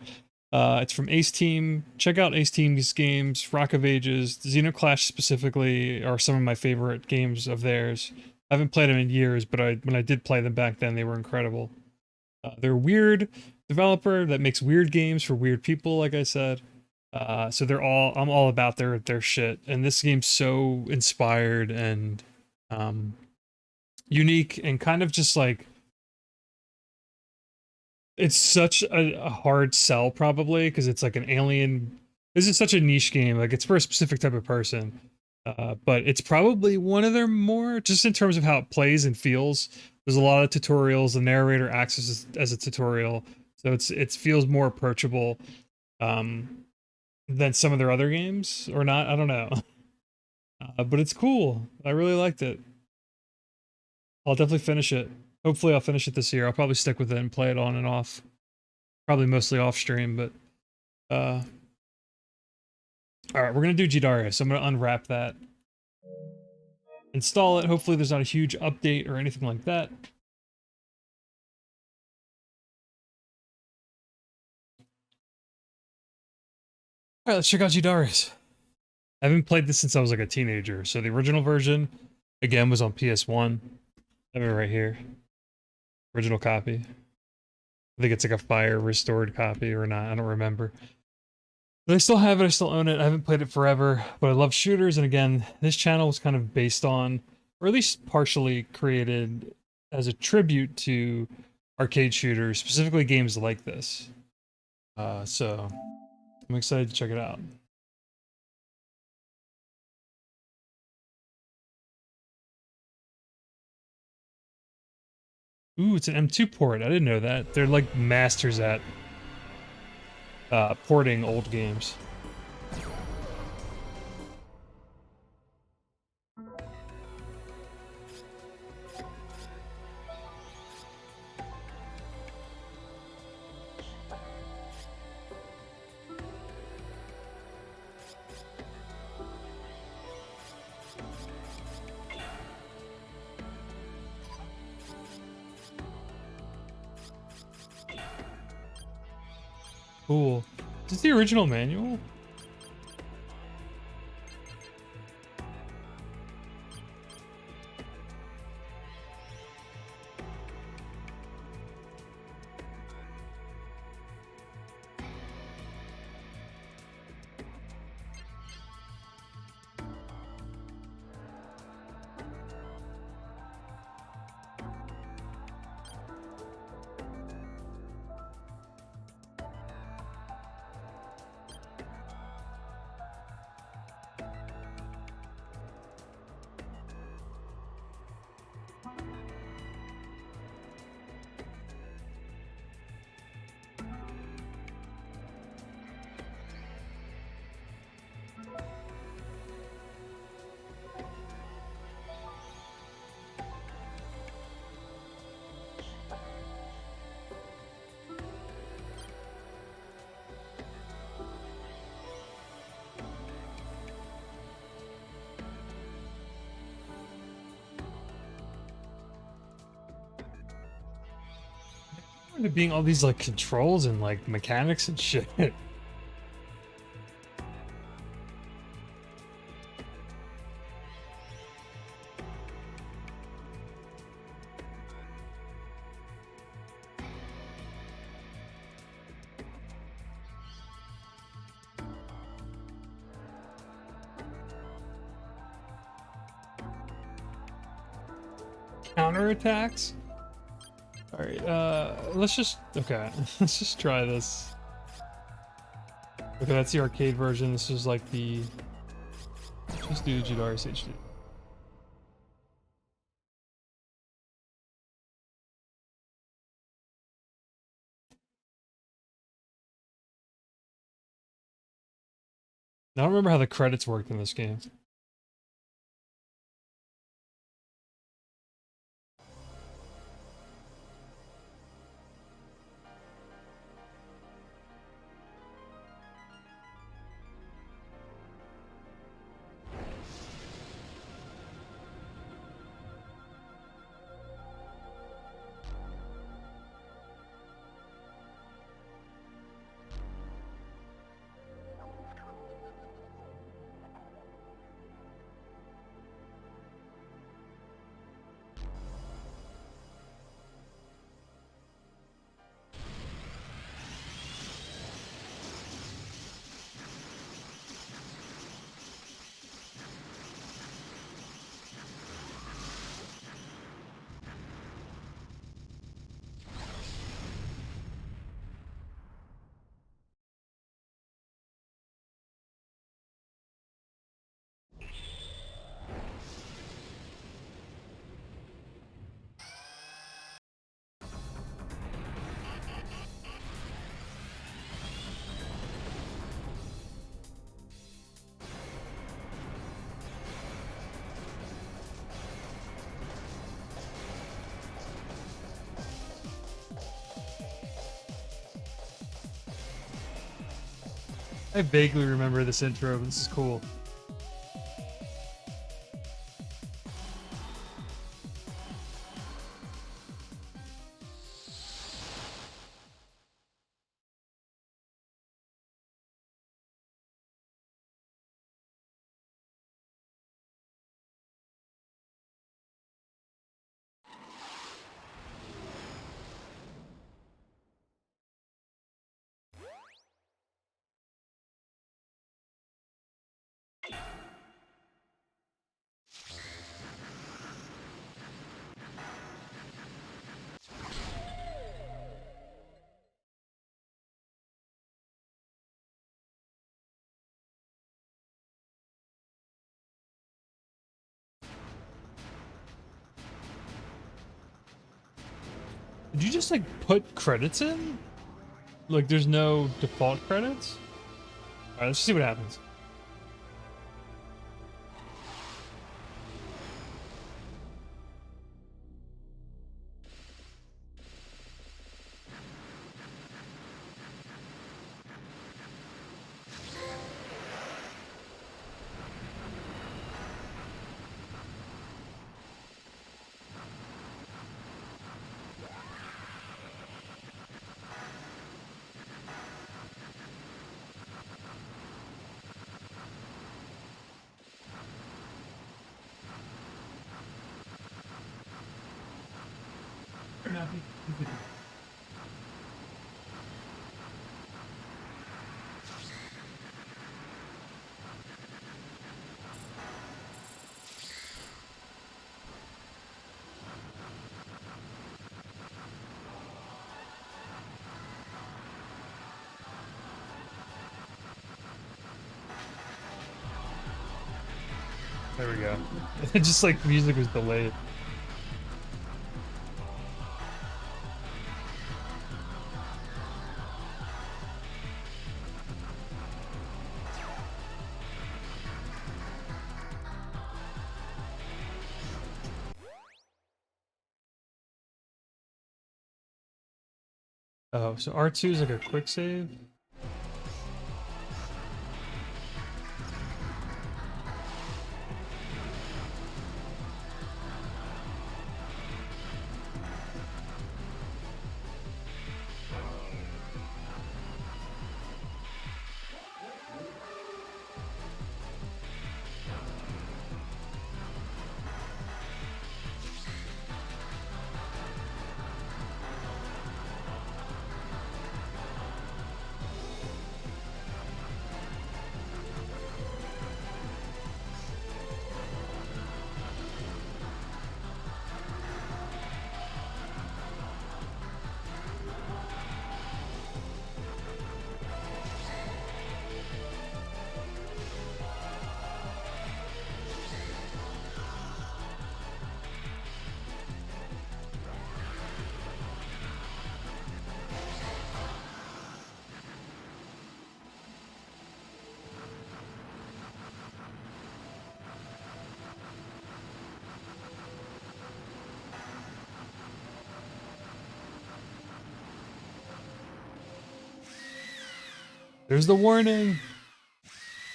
A: It's from Ace Team. Check out Ace Team's games. Rock of Ages, Xenoclash specifically are some of my favorite games of theirs. I haven't played them in years, but when I did play them back then, they were incredible. They're a weird developer that makes weird games for weird people, like I said. So I'm all about their shit. And this game's so inspired and unique and kind of just like, it's such a hard sell probably because it's like an alien. This is such a niche game. Like it's for a specific type of person. But it's probably one of their more, just in terms of how it plays and feels. There's a lot of tutorials. The narrator acts as a tutorial, so it feels more approachable than some of their other games, or not. I don't know. But it's cool. I really liked it. I'll definitely finish it. Hopefully I'll finish it this year. I'll probably stick with it and play it on and off. Probably mostly off stream, but alright, we're gonna do G-Darius. I'm gonna unwrap that. Install it. Hopefully there's not a huge update or anything like that. Alright, let's check out G-Darius. I haven't played this since I was like a teenager, so the original version, again, was on PS1. I have it right here. Original copy. I think it's like a fire restored copy or not, I don't remember. But I still have it, I still own it, I haven't played it forever, but I love shooters, and again, this channel was kind of based on, or at least partially created as a tribute to arcade shooters, specifically games like this. So, I'm excited to check it out. Ooh, it's an M2 port, I didn't know that. They're like masters at porting old games. Cool. Is this the original manual? Into being all these like controls and like mechanics and shit. Counterattacks? Alright, let's just, okay, let's just try this. Okay, that's the arcade version. This is like the, just do G-Darius HD. I don't remember how the credits worked in this game. I vaguely remember this intro, but this is cool. Did you just like put credits in? Like there's no default credits? Alright, let's see what happens. There we go. It just like music was delayed. Oh, so R2 is like a quick save? There's the warning.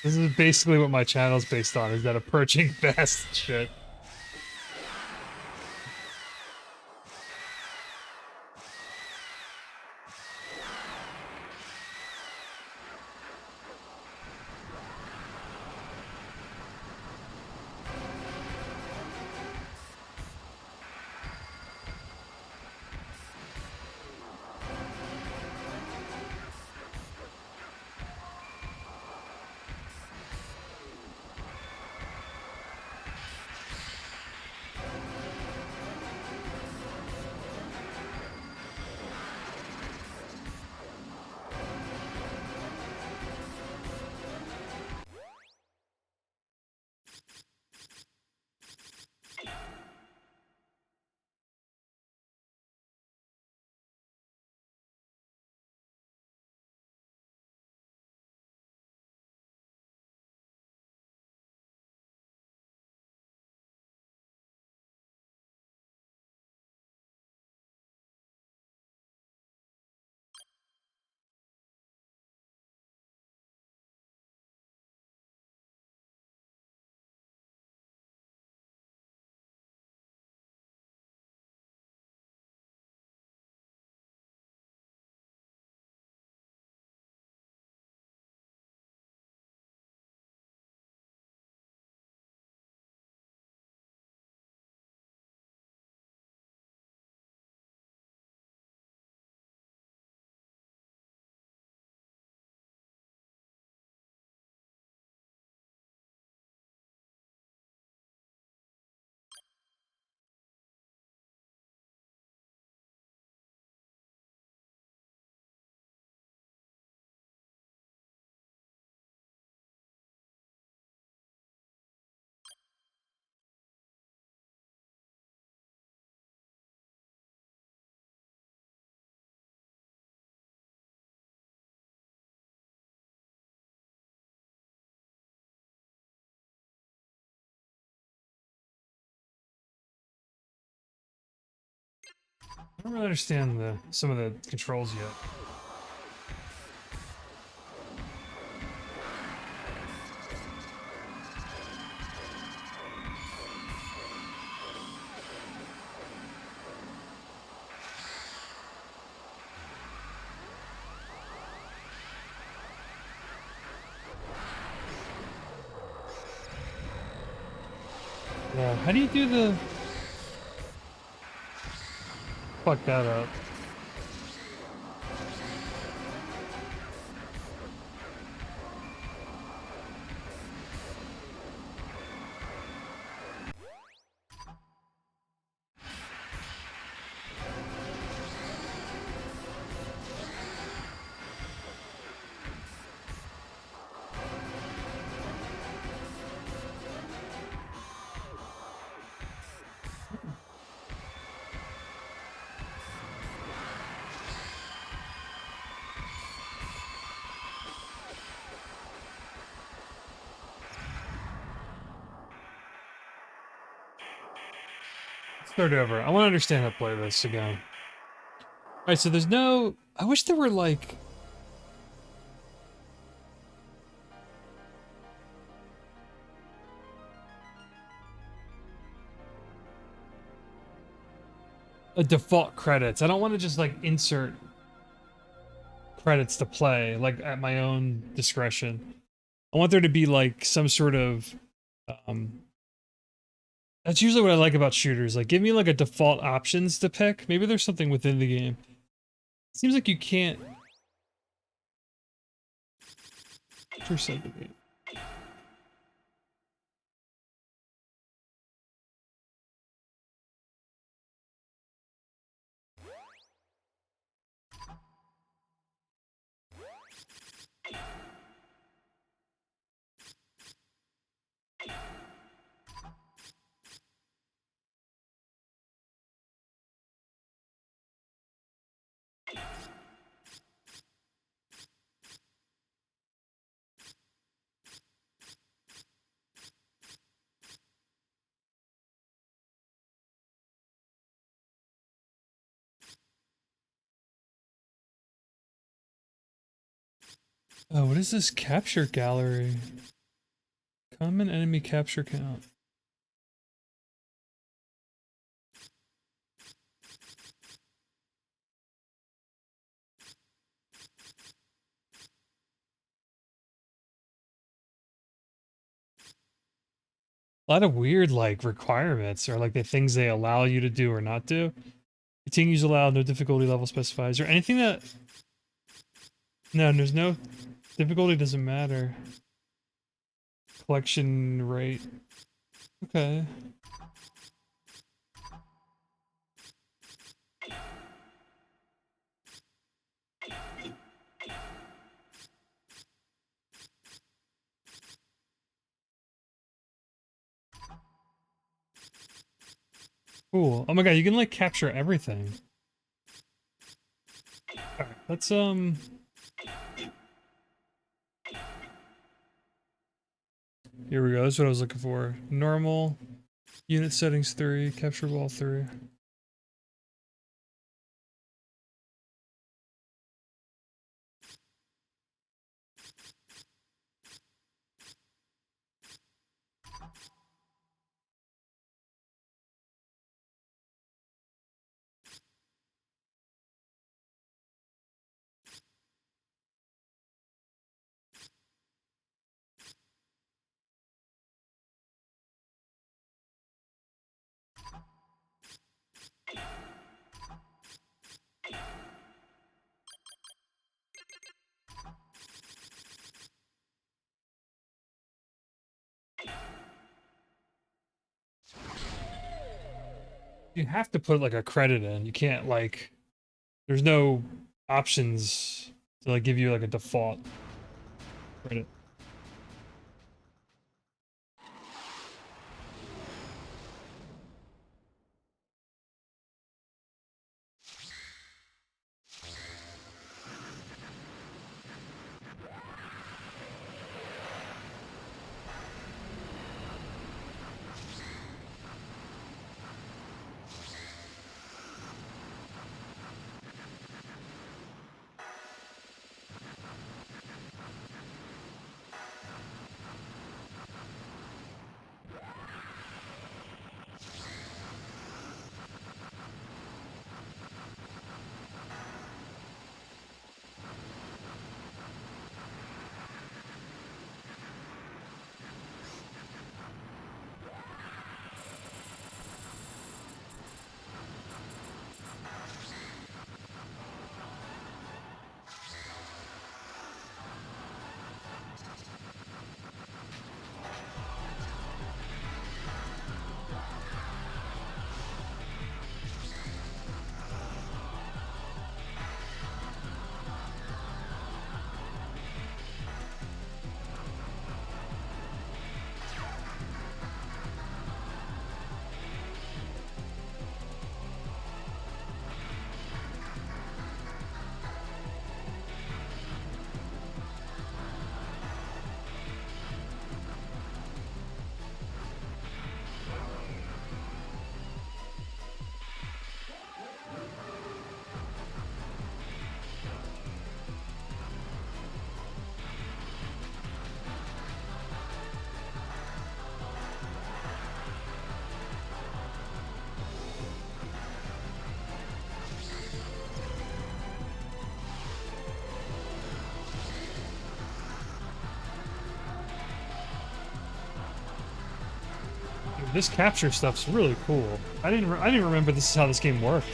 A: This is basically what my channel's based on, is that approaching fast shit. I don't really understand some of the controls yet. Yeah, how do you do the... Fuck that up. Start over. I want to understand how to play this again. Alright, so there's no... I wish there were, like... a default credits. I don't want to just, like, insert credits to play, like, at my own discretion. I want there to be, like, some sort of... That's usually what I like about shooters. Like, give me, like, a default options to pick. Maybe there's something within the game. Seems like you can't... Segregate. Oh, what is this capture gallery? Common enemy capture count. A lot of weird like requirements or like the things they allow you to do or not do. Continues allowed, no difficulty level specified. Is there anything that... No, there's no... Difficulty doesn't matter. Collection rate. Okay. Cool. Oh my god, you can like capture everything. Alright, let's here we go, that's what I was looking for. Normal. Unit settings 3, capture ball 3. You have to put like a credit in. You can't like... There's no options to like give you like a default credit. This capture stuff's really cool. I didn't remember this is how this game worked.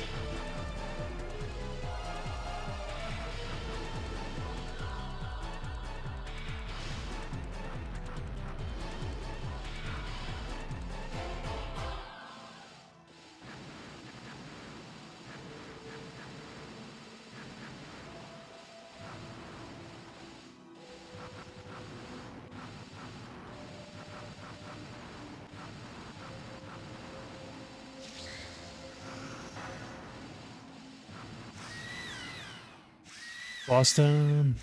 A: Lost time.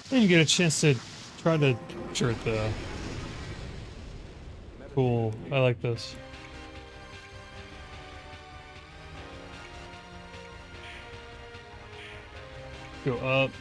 A: didn't get a chance to try to capture it though. Cool. I like this. Go up.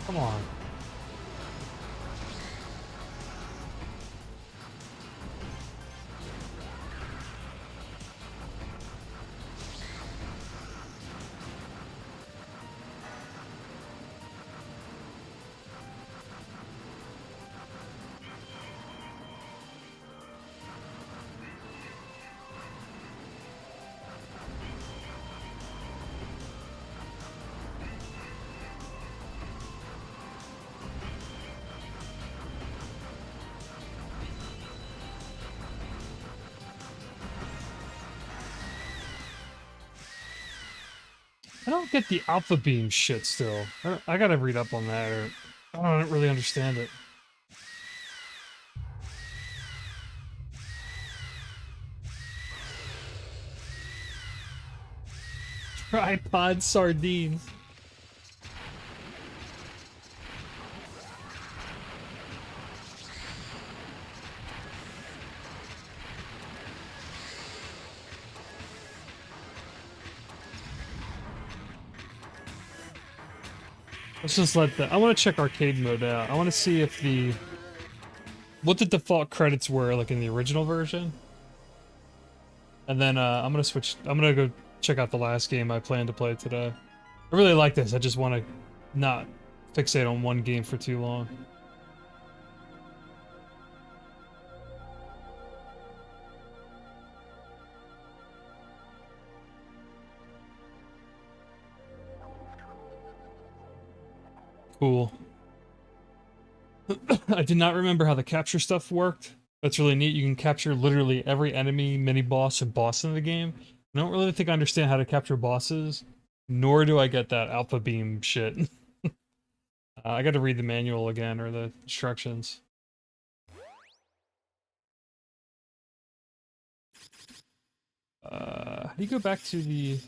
A: Come on. I don't get the alpha beam shit still. I gotta read up on that, or I don't really understand it. Tripod sardines. Let's just let the. I want to check arcade mode out. I want to see if what the default credits were like in the original version. And then I'm gonna switch. I'm gonna go check out the last game I plan to play today. I really like this. I just want to not fixate on one game for too long. Cool. I did not remember how the capture stuff worked. That's really neat. You can capture literally every enemy, mini boss, and boss in the game. I don't really think I understand how to capture bosses, nor do I get that alpha beam shit. I got to read the manual again, or the instructions. How do you go back to the...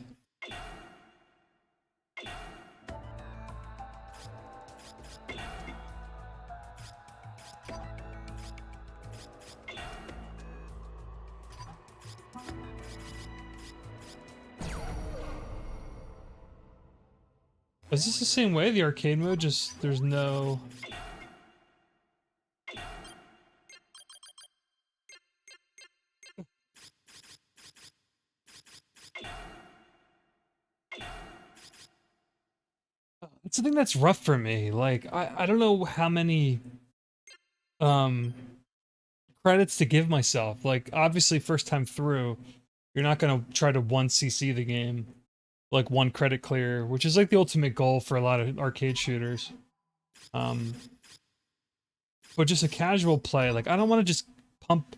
A: Is this the same way, the arcade mode? Just there's no... It's the thing that's rough for me. Like, I don't know how many credits to give myself. Like, obviously first time through, you're not gonna try to 1cc the game. Like 1 credit clear, which is like the ultimate goal for a lot of arcade shooters. But just a casual play, like I don't want to just pump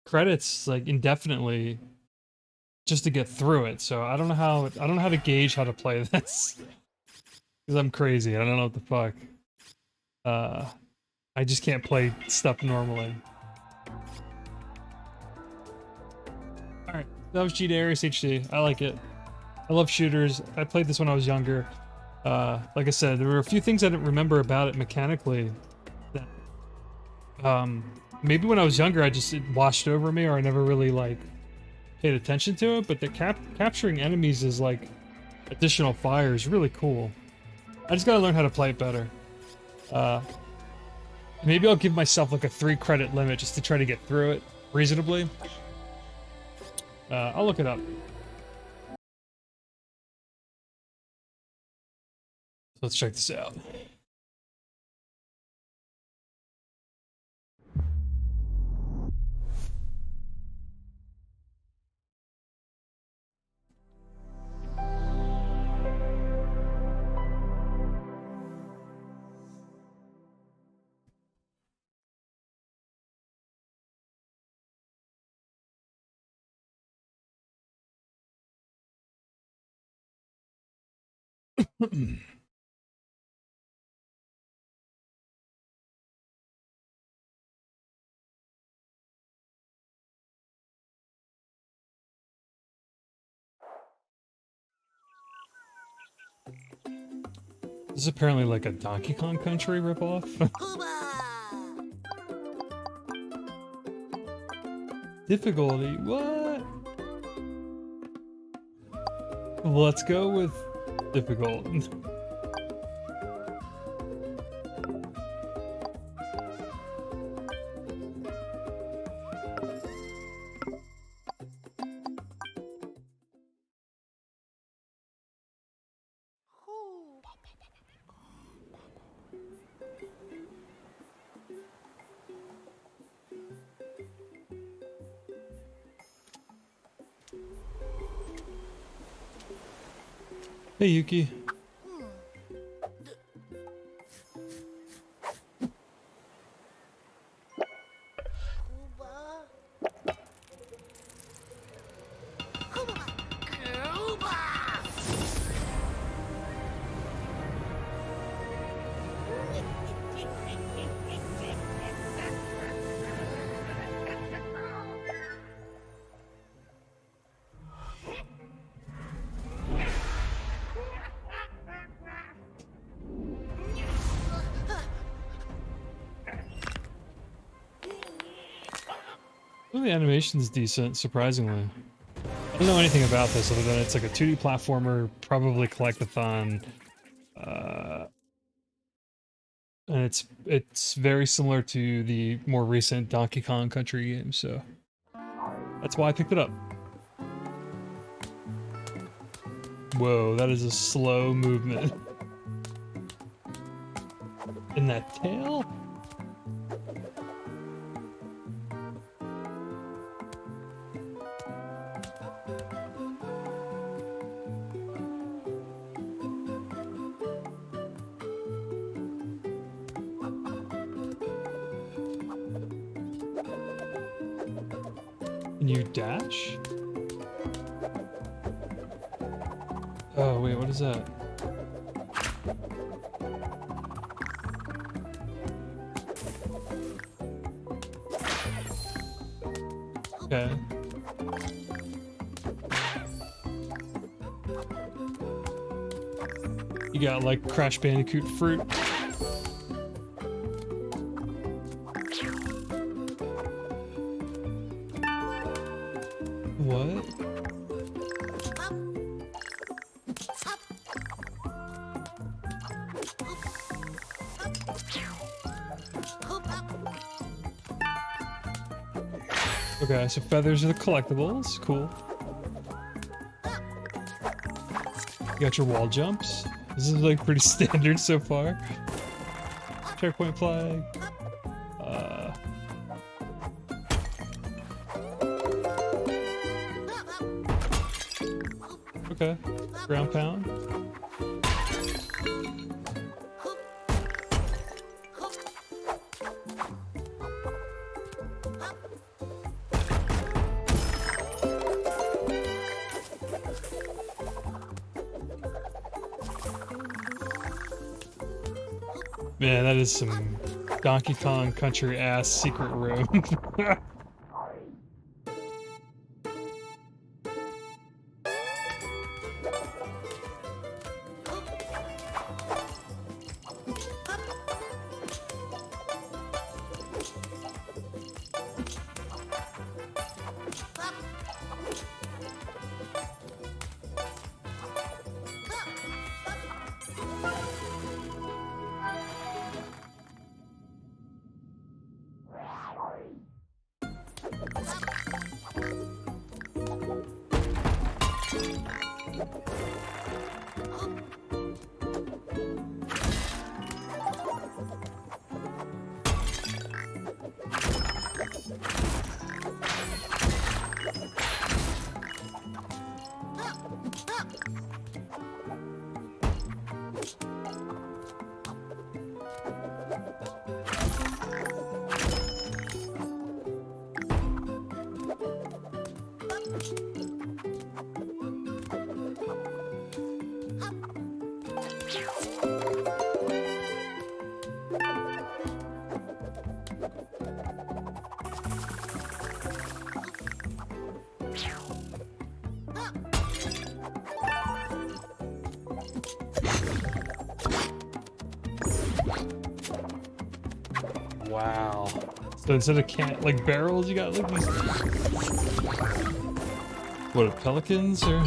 A: credits like indefinitely just to get through it. So I don't know how to gauge how to play this. Because I'm crazy. I don't know what the fuck. I just can't play stuff normally. Alright, that was G-Darius HD. I like it. I love shooters. I played this when I was younger. Like I said, there were a few things I didn't remember about it mechanically that maybe when I was younger it washed over me, or I never really like paid attention to it, but the capturing enemies is like additional fire is really cool. I just gotta learn how to play it better. Maybe I'll give myself like a 3 credit limit just to try to get through it reasonably. I'll look it up. Let's check this out. This is apparently like a Donkey Kong Country ripoff. Difficulty? What? Let's go with difficult. Hey, Yuki. Well, the animation's decent, surprisingly. I don't know anything about this other than it's like a 2D platformer, probably collectathon, and it's very similar to the more recent Donkey Kong Country game, so that's why I picked it up. Whoa, that is a slow movement. In that tail? Can you dash? Oh, wait, what is that? Okay. You got like Crash Bandicoot fruit. What? Okay, so feathers are the collectibles. Cool. You got your wall jumps. This is like pretty standard so far. Checkpoint flag. Okay. Ground pound. Man, that is some Donkey Kong Country ass secret room. Wow. So instead of like barrels, you got like these. What are pelicans or?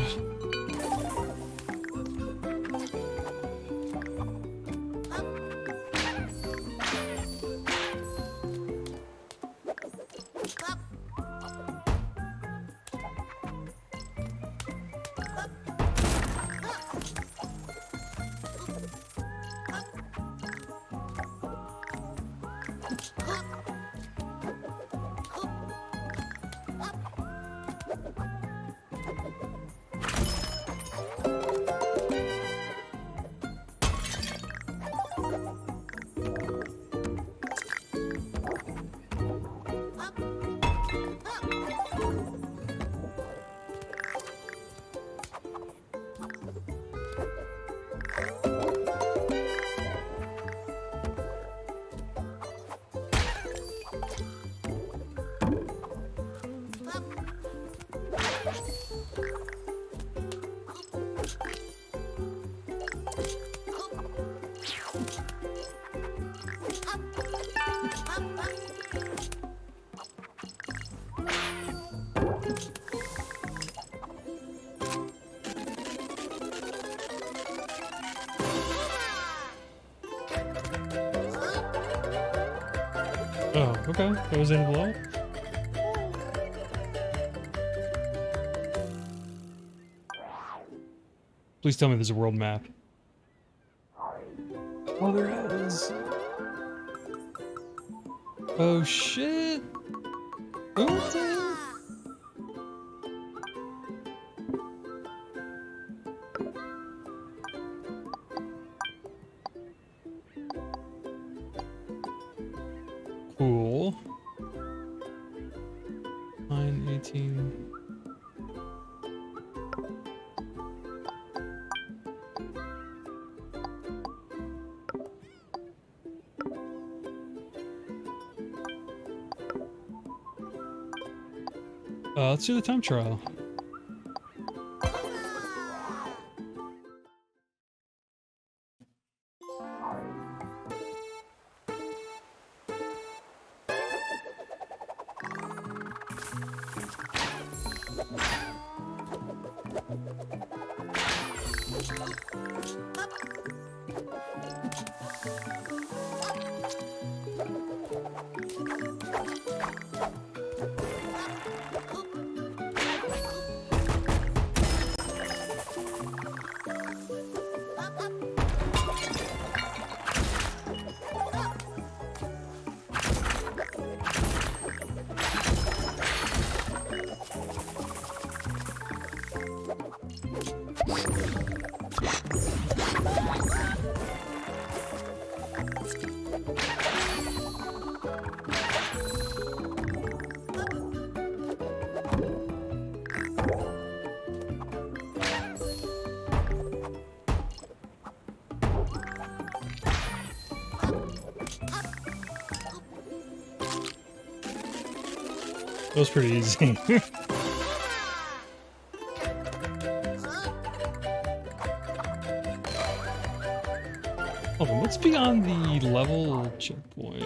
A: Oh, okay. That was in below. Please tell me there's a world map. Oh, there is. Oh shit. Oopsie. Cool. 9:18. Let's do the time trial. That was pretty easy. Hold on, what's beyond the level checkpoint?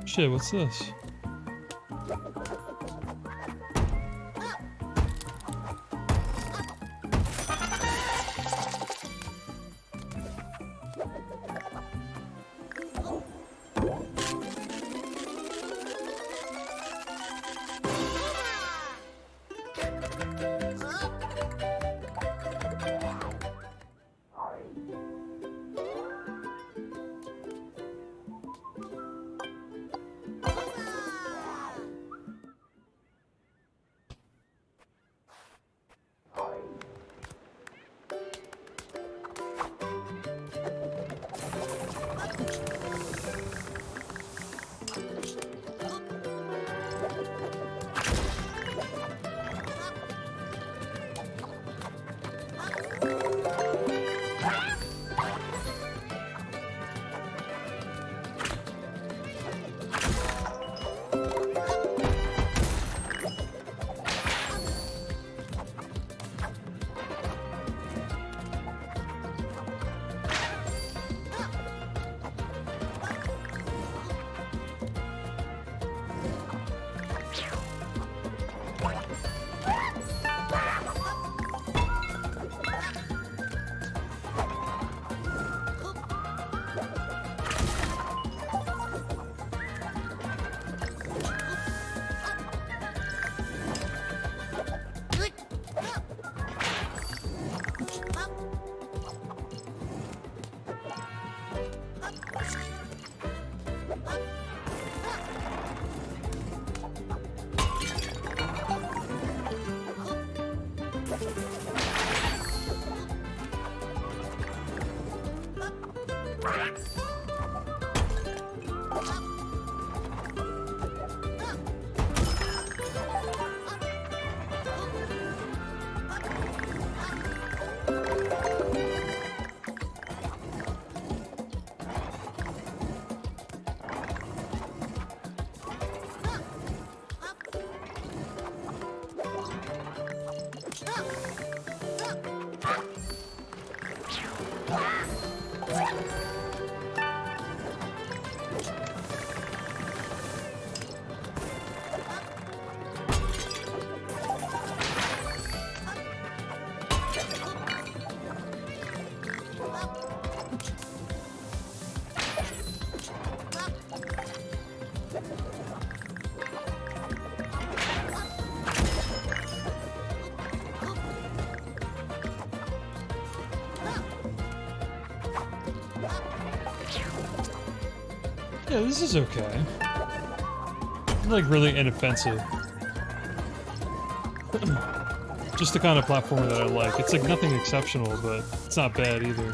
A: Shit, what's this? Yeah, this is okay. Like really inoffensive. just the kind of platformer that I like. It's like nothing exceptional, but it's not bad either.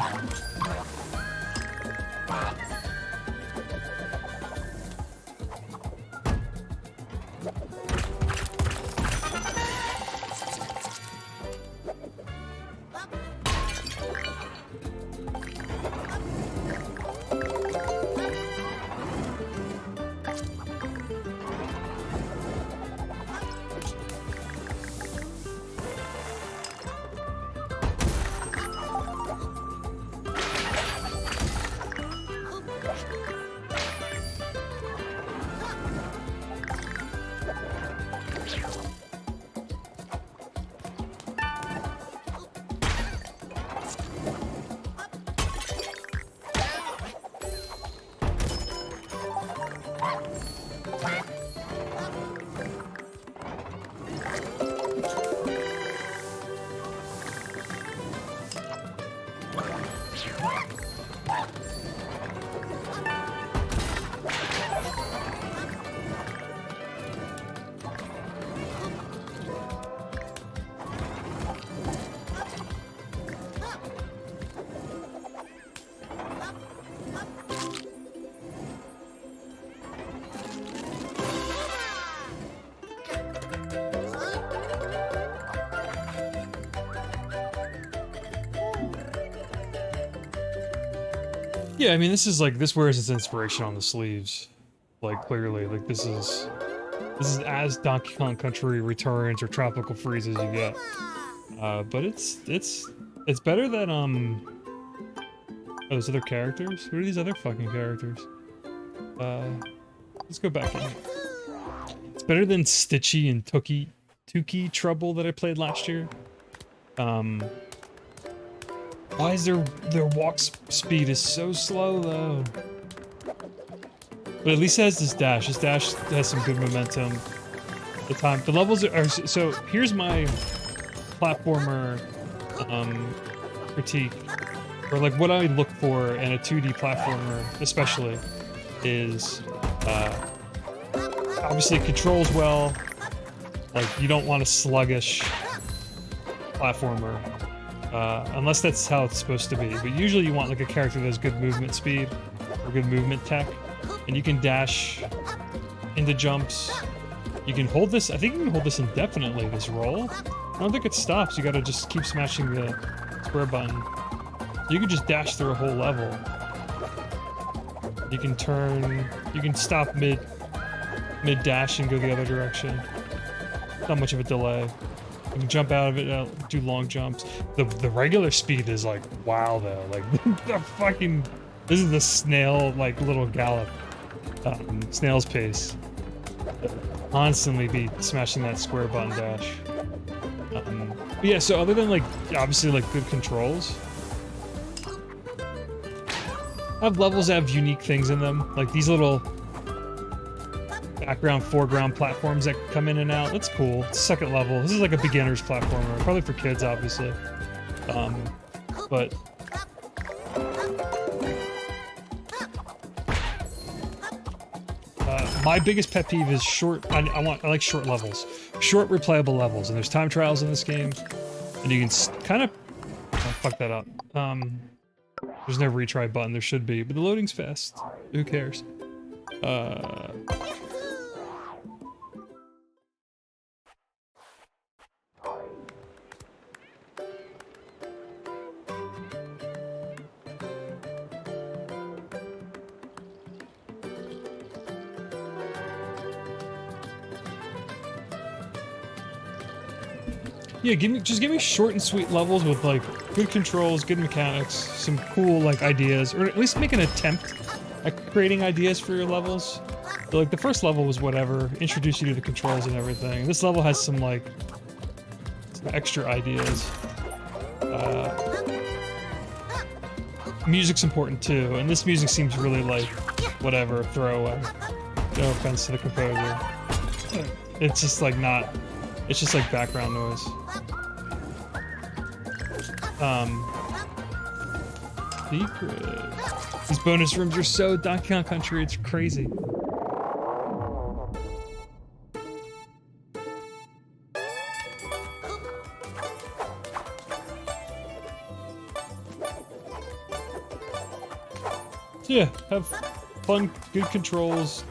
A: Yeah, I mean, this is like, this wears its inspiration on the sleeves. Like, clearly, like, this is as Donkey Kong Country Returns or Tropical Freeze as you get. But it's better than, oh, those other characters? Who are these other fucking characters? Let's go back in here. It's better than Stitchy and Tuki Trouble that I played last year. Why is their walk speed is so slow though? But at least it has this dash. This dash has some good momentum. The levels are so. Here's my platformer critique, or like what I look for in a 2D platformer, especially, is obviously it controls well. Like you don't want a sluggish platformer. Unless that's how it's supposed to be. But usually you want like a character that has good movement speed or good movement tech. And you can dash into jumps. You can hold this, I think you can hold this indefinitely, this roll. I don't think it stops, you gotta just keep smashing the square button. You can just dash through a whole level. You can turn, you can stop mid-dash and go the other direction. Not much of a delay. You can jump out of it, do long jumps. The regular speed is like, wow though. Like, the fucking, this is the snail, like, little gallop. Snail's pace. Constantly be smashing that square button dash. But yeah, so other than, like, obviously, like, good controls, I have levels that have unique things in them. Like, these little background, foreground platforms that come in and out. That's cool. It's second level. This is like a beginner's platformer. Probably for kids, obviously. But my biggest pet peeve is short. I like short levels, short replayable levels. And there's time trials in this game, and you can kind of fuck that up. There's no retry button. There should be, but the loading's fast. Who cares? Yeah, just give me short and sweet levels with like good controls, good mechanics, some cool like ideas, or at least make an attempt at creating ideas for your levels. But, like the first level was whatever, introduce you to the controls and everything. This level has some like some extra ideas. Music's important too, and this music seems really like whatever, throwaway. No offense to the composer. It's just like not. It's just like background noise. Secret. These bonus rooms are so Donkey Kong Country, it's crazy. Yeah, have fun, good controls,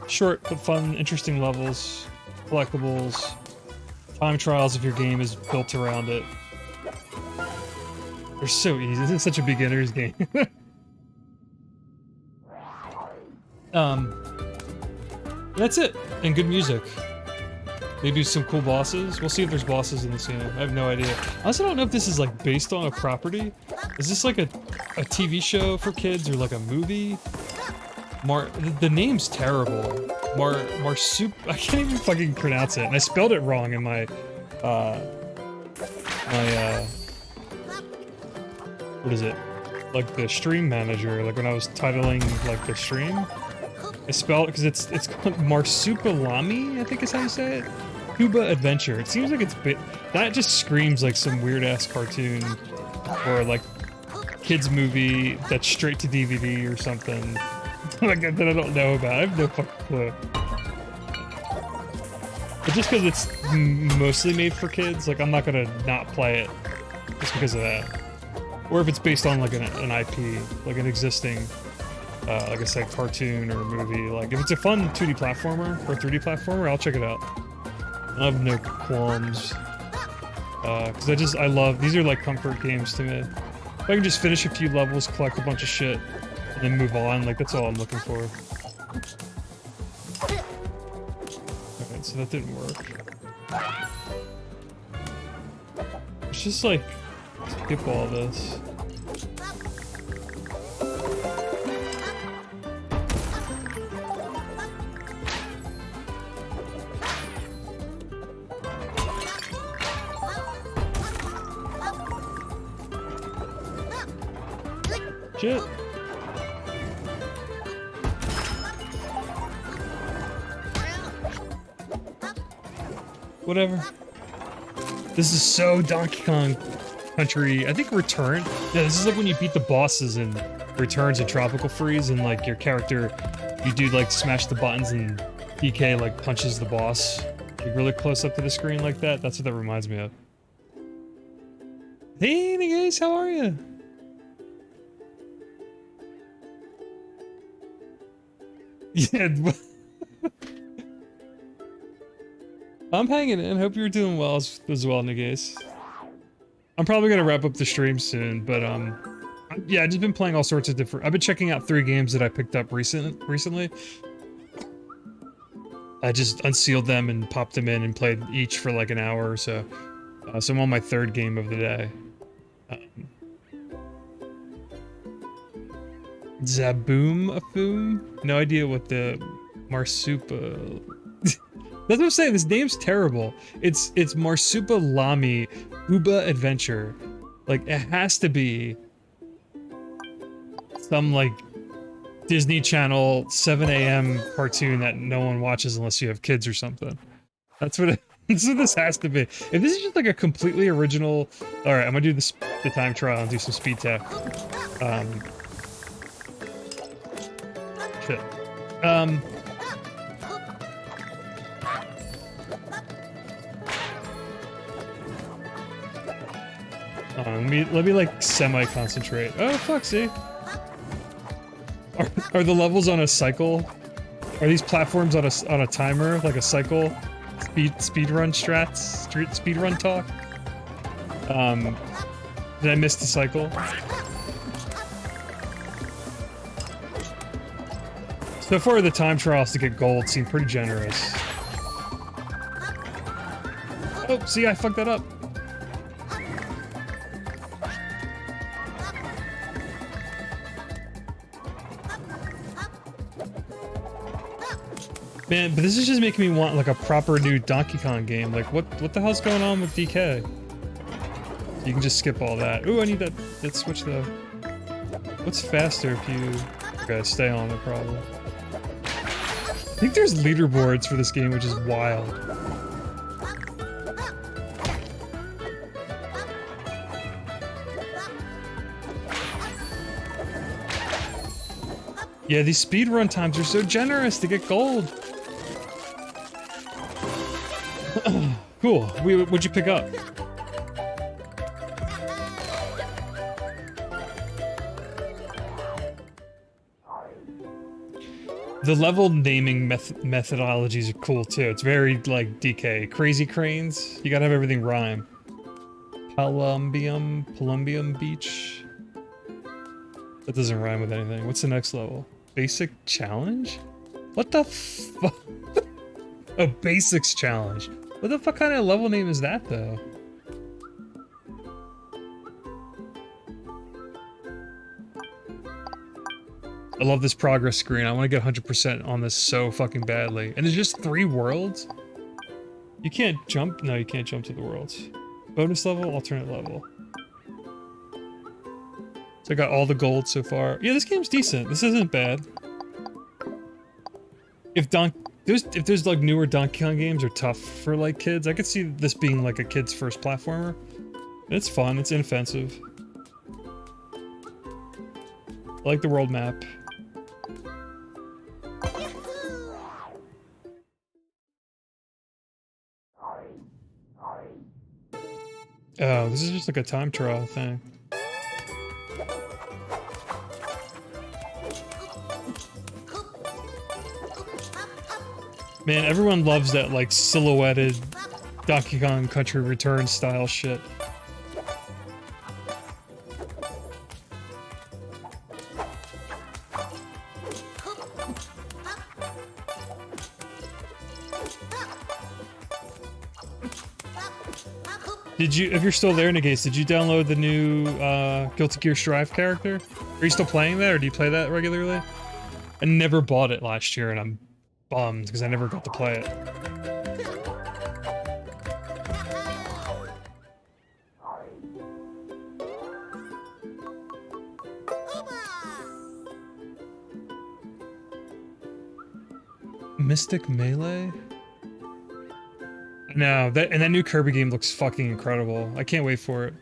A: short but fun, interesting levels, collectibles, time trials if your game is built around it. They're so easy. This is such a beginner's game. That's it. And good music. They do some cool bosses. We'll see if there's bosses in this game. I have no idea. I also don't know if this is like based on a property. Is this like a TV show for kids or like a movie? The name's terrible. Marsup. I can't even fucking pronounce it. And I spelled it wrong in my what is it? Like the stream manager. Like when I was titling like the stream. I spelled it because it's called Marsupilami, I think is how you say it. Hoobadventure. It seems like it's that just screams like some weird ass cartoon or like kids movie that's straight to DVD or something like that I don't know about. I have no fucking clue. But just because it's mostly made for kids, like I'm not gonna not play it just because of that. Or if it's based on like an IP, like an existing. Like I said, cartoon or movie. Like, if it's a fun 2D platformer or 3D platformer, I'll check it out. I have no qualms. Because I love, these are like comfort games to me. If I can just finish a few levels, collect a bunch of shit, and then move on, like, that's all I'm looking for. Alright, so that didn't work. Let's just, like, skip all this. Shit. Whatever. This is so Donkey Kong Country. I think Return. Yeah, this is like when you beat the bosses in Returns and Tropical Freeze, and like your character, you do like smash the buttons and DK like punches the boss like really close up to the screen like that. That's what that reminds me of. Hey, guys, how are you? Yeah, I'm hanging in. Hope you're doing well as well, Nagase. I'm probably gonna wrap up the stream soon, but yeah, I've just been playing all sorts of different. I've been checking out 3 games that I picked up recently. I just unsealed them and popped them in and played each for like an hour or so. So I'm on my 3rd game of the day. Zaboom-a-foom? No idea what the Marsupa... That's what I'm saying, this name's terrible. It's Marsupilami Hoobadventure. Like, it has to be some, like, Disney Channel 7 a.m. cartoon that no one watches unless you have kids or something. That's what that's what this has to be. If this is just like a completely original... Alright, I'm gonna do the time trial and do some speed tech. Shit. Let me like semi-concentrate. Oh fuck, see? Are the levels on a cycle? Are these platforms on a timer, like a cycle? Speedrun strats? Speedrun talk? Did I miss the cycle? So far, the time trials to get gold seem pretty generous. Oh, see, I fucked that up. Man, but this is just making me want like a proper new Donkey Kong game. Like, what the hell's going on with DK? You can just skip all that. Ooh, I need that switch though. What's faster if you... Okay, stay on it probably. I think there's leaderboards for this game, which is wild. Yeah, these speedrun times are so generous to get gold. Cool. What'd you pick up? The level naming methodologies are cool too. It's very like DK. Crazy cranes. You gotta have everything rhyme. Palumbium Beach. That doesn't rhyme with anything. What's the next level? Basic challenge? What the fuck? A basics challenge. What the fuck kind of level name is that though? I love this progress screen. I want to get 100% on this so fucking badly. And there's just 3 worlds? You can't jump? No, you can't jump to the worlds. Bonus level, alternate level. So I got all the gold so far. Yeah, this game's decent. This isn't bad. If there's like newer Donkey Kong games are tough for like kids, I could see this being like a kid's first platformer. It's fun, it's inoffensive. I like the world map. Oh, this is just like a time trial thing. Man, everyone loves that like silhouetted Donkey Kong Country Returns style shit. Did you, if you're still there, Negates, did you download the new Guilty Gear Strive character? Are you still playing that, or do you play that regularly? I never bought it last year, and I'm bummed, because I never got to play it. Mystic Melee? No, that new Kirby game looks fucking incredible. I can't wait for it.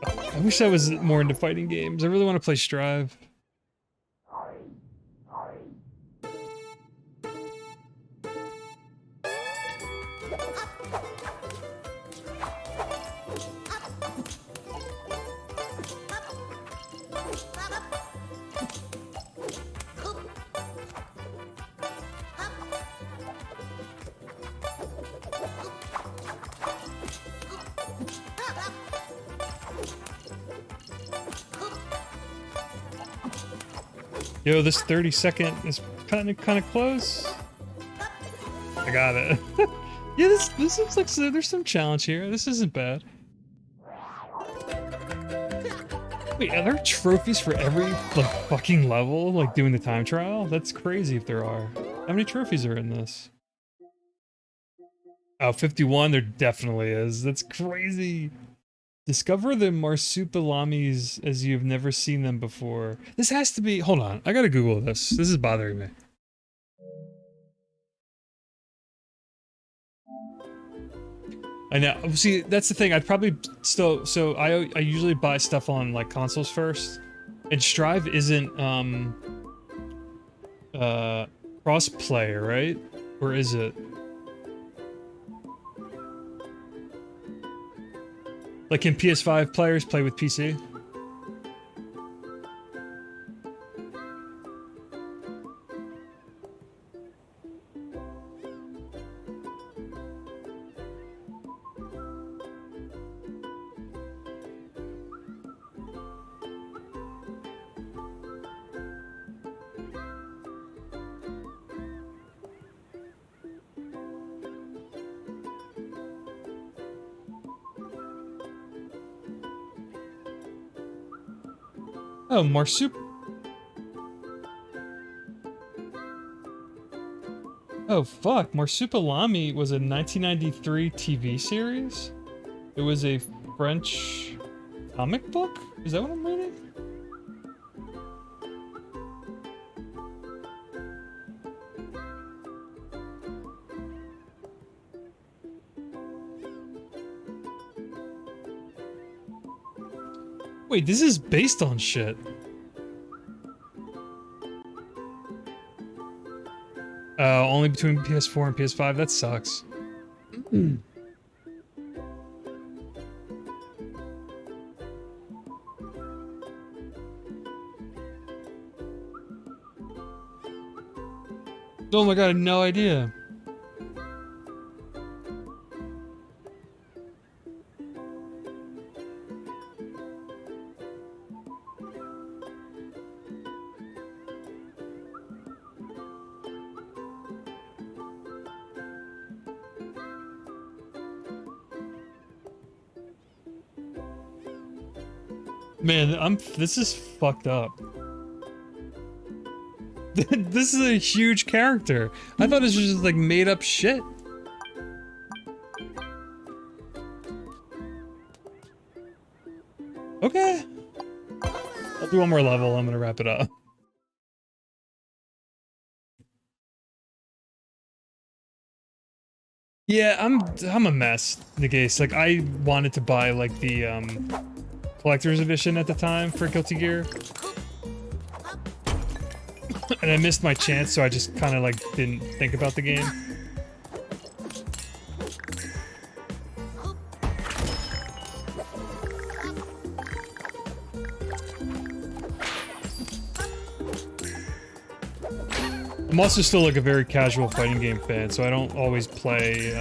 A: I wish I was more into fighting games. I really want to play Strive. Yo, this 30-second is kind of close. I got it. Yeah, this looks like there's some challenge here. This isn't bad. Wait, are there trophies for every like fucking level? Like doing the time trial? That's crazy if there are. How many trophies are in this? Oh, 51. There definitely is. That's crazy. Discover the Marsupilamis as you've never seen them before. This has to be... Hold on. I gotta Google this. This is bothering me. I know. See, that's the thing. I'd probably still... So I usually buy stuff on like consoles first. And Strive isn't cross-play, right? Or is it? Like, can PS5 players play with PC? Oh, Oh, fuck. Marsupilami was a 1993 TV series? It was a French comic book? Is that what I'm reading? Wait, this is based on shit. Only between PS4 and PS5? That sucks. Oh my god, I had no idea. Man, this is fucked up. This is a huge character. I thought this was just like made up shit. Okay. I'll do one more level, I'm gonna wrap it up. Yeah, I'm a mess, Nagase. Like, I wanted to buy like the collector's edition at the time for Guilty Gear. And I missed my chance, so I just kind of like didn't think about the game. I'm also still like a very casual fighting game fan, so I don't always play,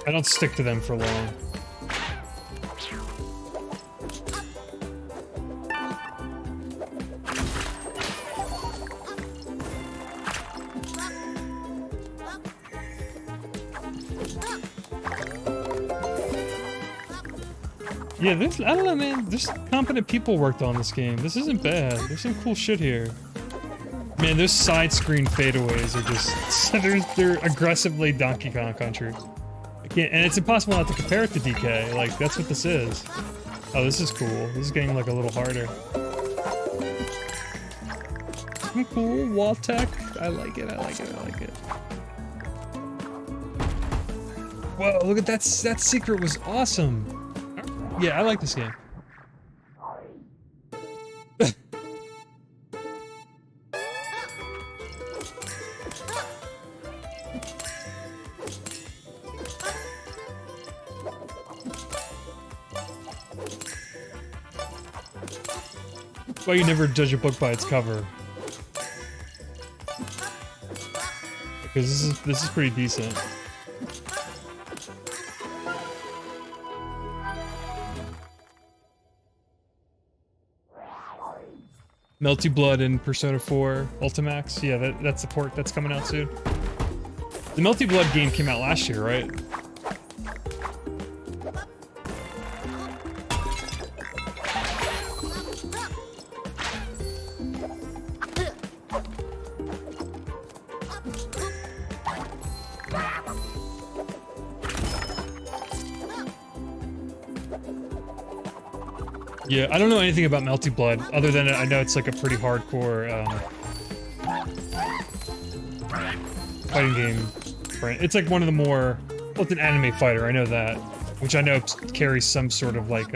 A: I don't stick to them for long. Yeah, there's, I don't know, man. There's competent people worked on this game. This isn't bad. There's some cool shit here. Man, those side screen fadeaways are just, they're aggressively Donkey Kong Country. I can't, and it's impossible not to compare it to DK. Like, that's what this is. Oh, this is cool. This is getting like a little harder. Cool, wall tech. I like it, I like it, I like it. Whoa, look at that, that secret was awesome. Yeah, I like this game. Why you never judge a book by its cover? Because this is pretty decent. Melty Blood and Persona 4 Ultimax. Yeah, that's the port that's coming out soon. The Melty Blood game came out last year, right? Yeah, I don't know anything about Melty Blood, other than I know it's like a pretty hardcore fighting game. Right? It's like one of the more... Well, it's an anime fighter, I know that. Which I know carries some sort of like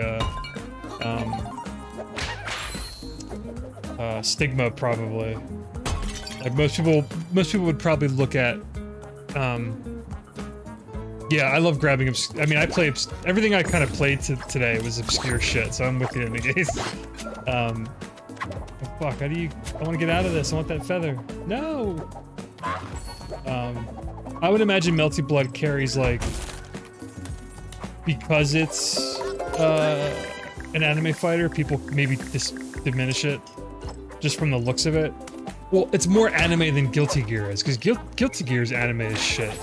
A: stigma, probably. Like most people would probably look at... Yeah, I love grabbing I mean, I play everything I kind of played today was obscure shit, so I'm with you in the case. Oh, fuck, how do you... I want to get out of this, I want that feather. No! I would imagine Melty Blood carries, like... Because it's, an anime fighter, people maybe diminish it, just from the looks of it. Well, it's more anime than Guilty Gear is, because Guilty Gear's anime is shit.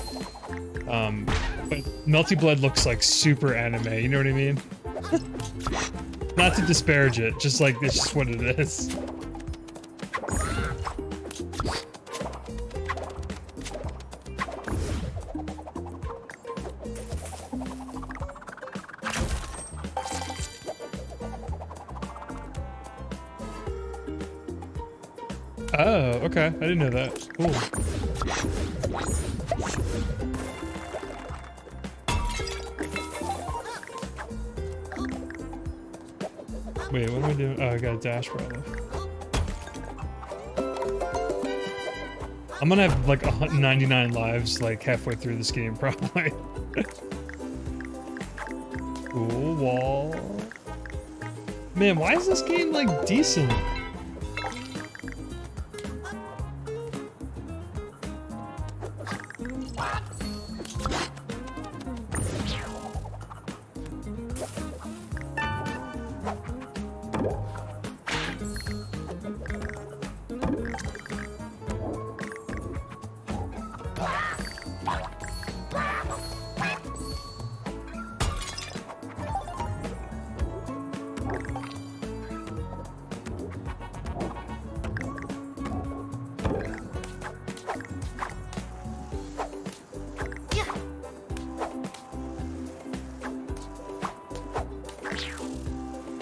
A: But Melty Blood looks like super anime, you know what I mean? Not to disparage it, just like, it's just what it is. Oh, okay, I didn't know that. Cool. Wait, what am I doing? Oh, I got a dash probably. I'm gonna have like 99 lives like halfway through this game probably. Cool wall. Man, why is this game like decent?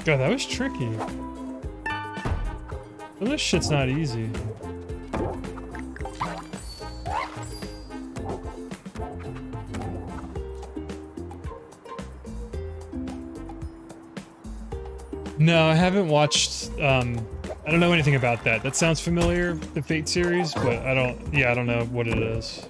A: God, that was tricky. Well, this shit's not easy. No, I haven't watched, I don't know anything about that. That sounds familiar, the Fate series, but I don't know what it is.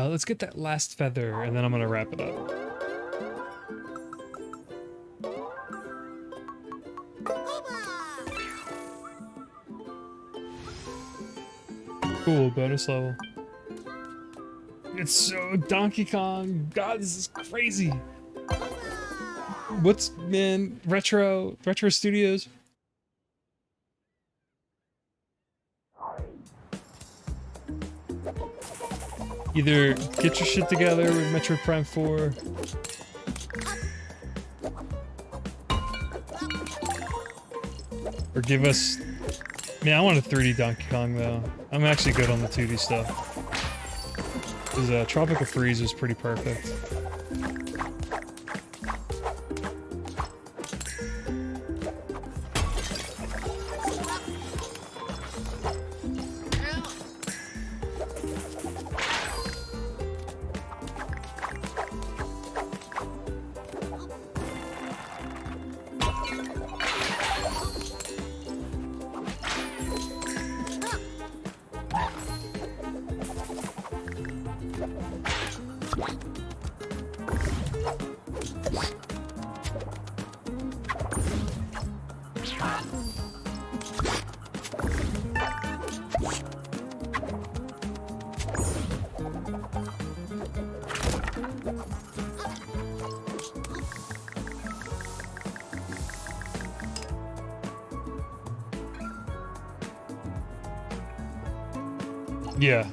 A: Let's get that last feather, and then I'm gonna wrap it up. Cool, bonus level. It's so Donkey Kong. God, this is crazy. What's, man, Retro Studios? Either get your shit together with Metroid Prime 4. Or give us... Man, I want a 3D Donkey Kong, though. I'm actually good on the 2D stuff. Because Tropical Freeze is pretty perfect. Yeah.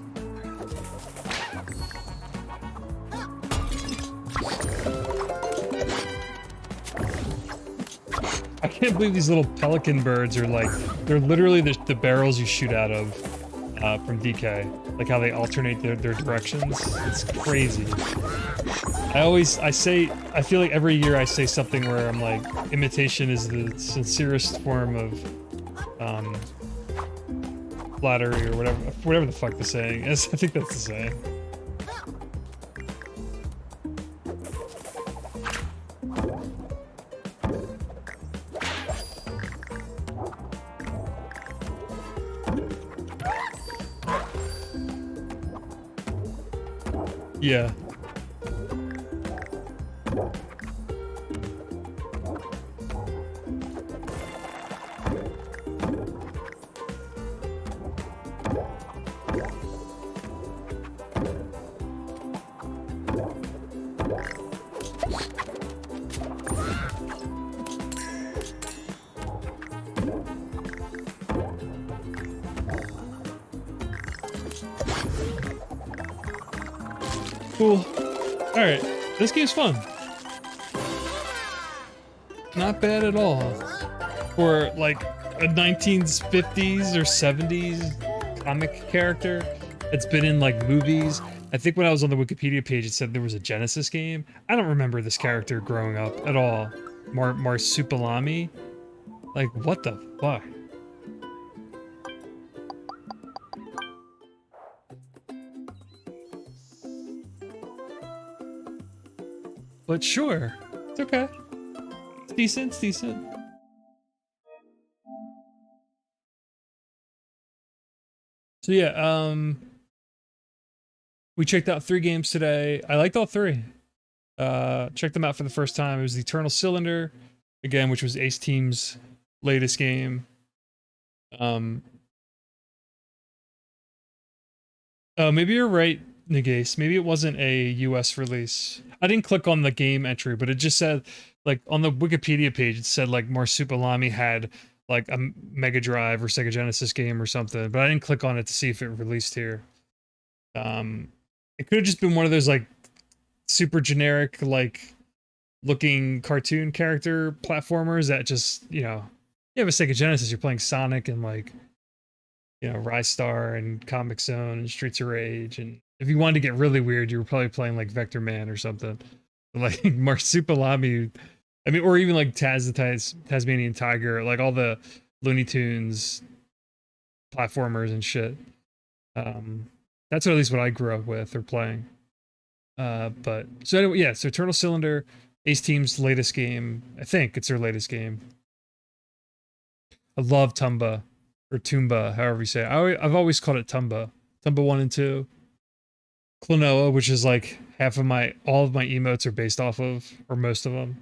A: I can't believe these little pelican birds are like, they're literally the barrels you shoot out of from DK. Like how they alternate their directions. It's crazy. I feel like every year I say something where I'm like, imitation is the sincerest form of flattery or whatever the fuck the saying is. I think that's the saying. Yeah. Cool. Alright, this game's fun. Not bad at all. For like a 1950s or 70s comic character that's been in like movies. I think when I was on the Wikipedia page it said there was a Genesis game. I don't remember this character growing up at all. Marsupilami. Like, what the fuck? But sure, it's okay. It's decent. It's decent. So yeah, we checked out 3 games today. I liked all 3. Checked them out for the first time. It was the Eternal Cylinder, again, which was Ace Team's latest game. Oh, maybe you're right, Nagase. Maybe it wasn't a US release. I didn't click on the game entry, but it just said, like, on the Wikipedia page, it said, like, Marsupilami had, like, a Mega Drive or Sega Genesis game or something, but I didn't click on it to see if it released here. It could have just been one of those, like, super generic, like, looking cartoon character platformers that just, you know, you have a Sega Genesis, you're playing Sonic and, like, you know, Rise Star and Comic Zone and Streets of Rage. And if you wanted to get really weird, you were probably playing like Vector Man or something. Like Marsupilami, I mean, or even like Tasmanian Tiger, like all the Looney Tunes platformers and shit. That's at least what I grew up with or playing. But so anyway, yeah, so Eternal Cylinder, Ace Team's latest game. I think it's their latest game. I love Tumba. Or Toomba, however you say it. I've always called it Tumba. Tumba 1 and 2. Klonoa, which is like all of my emotes are based off of, or most of them.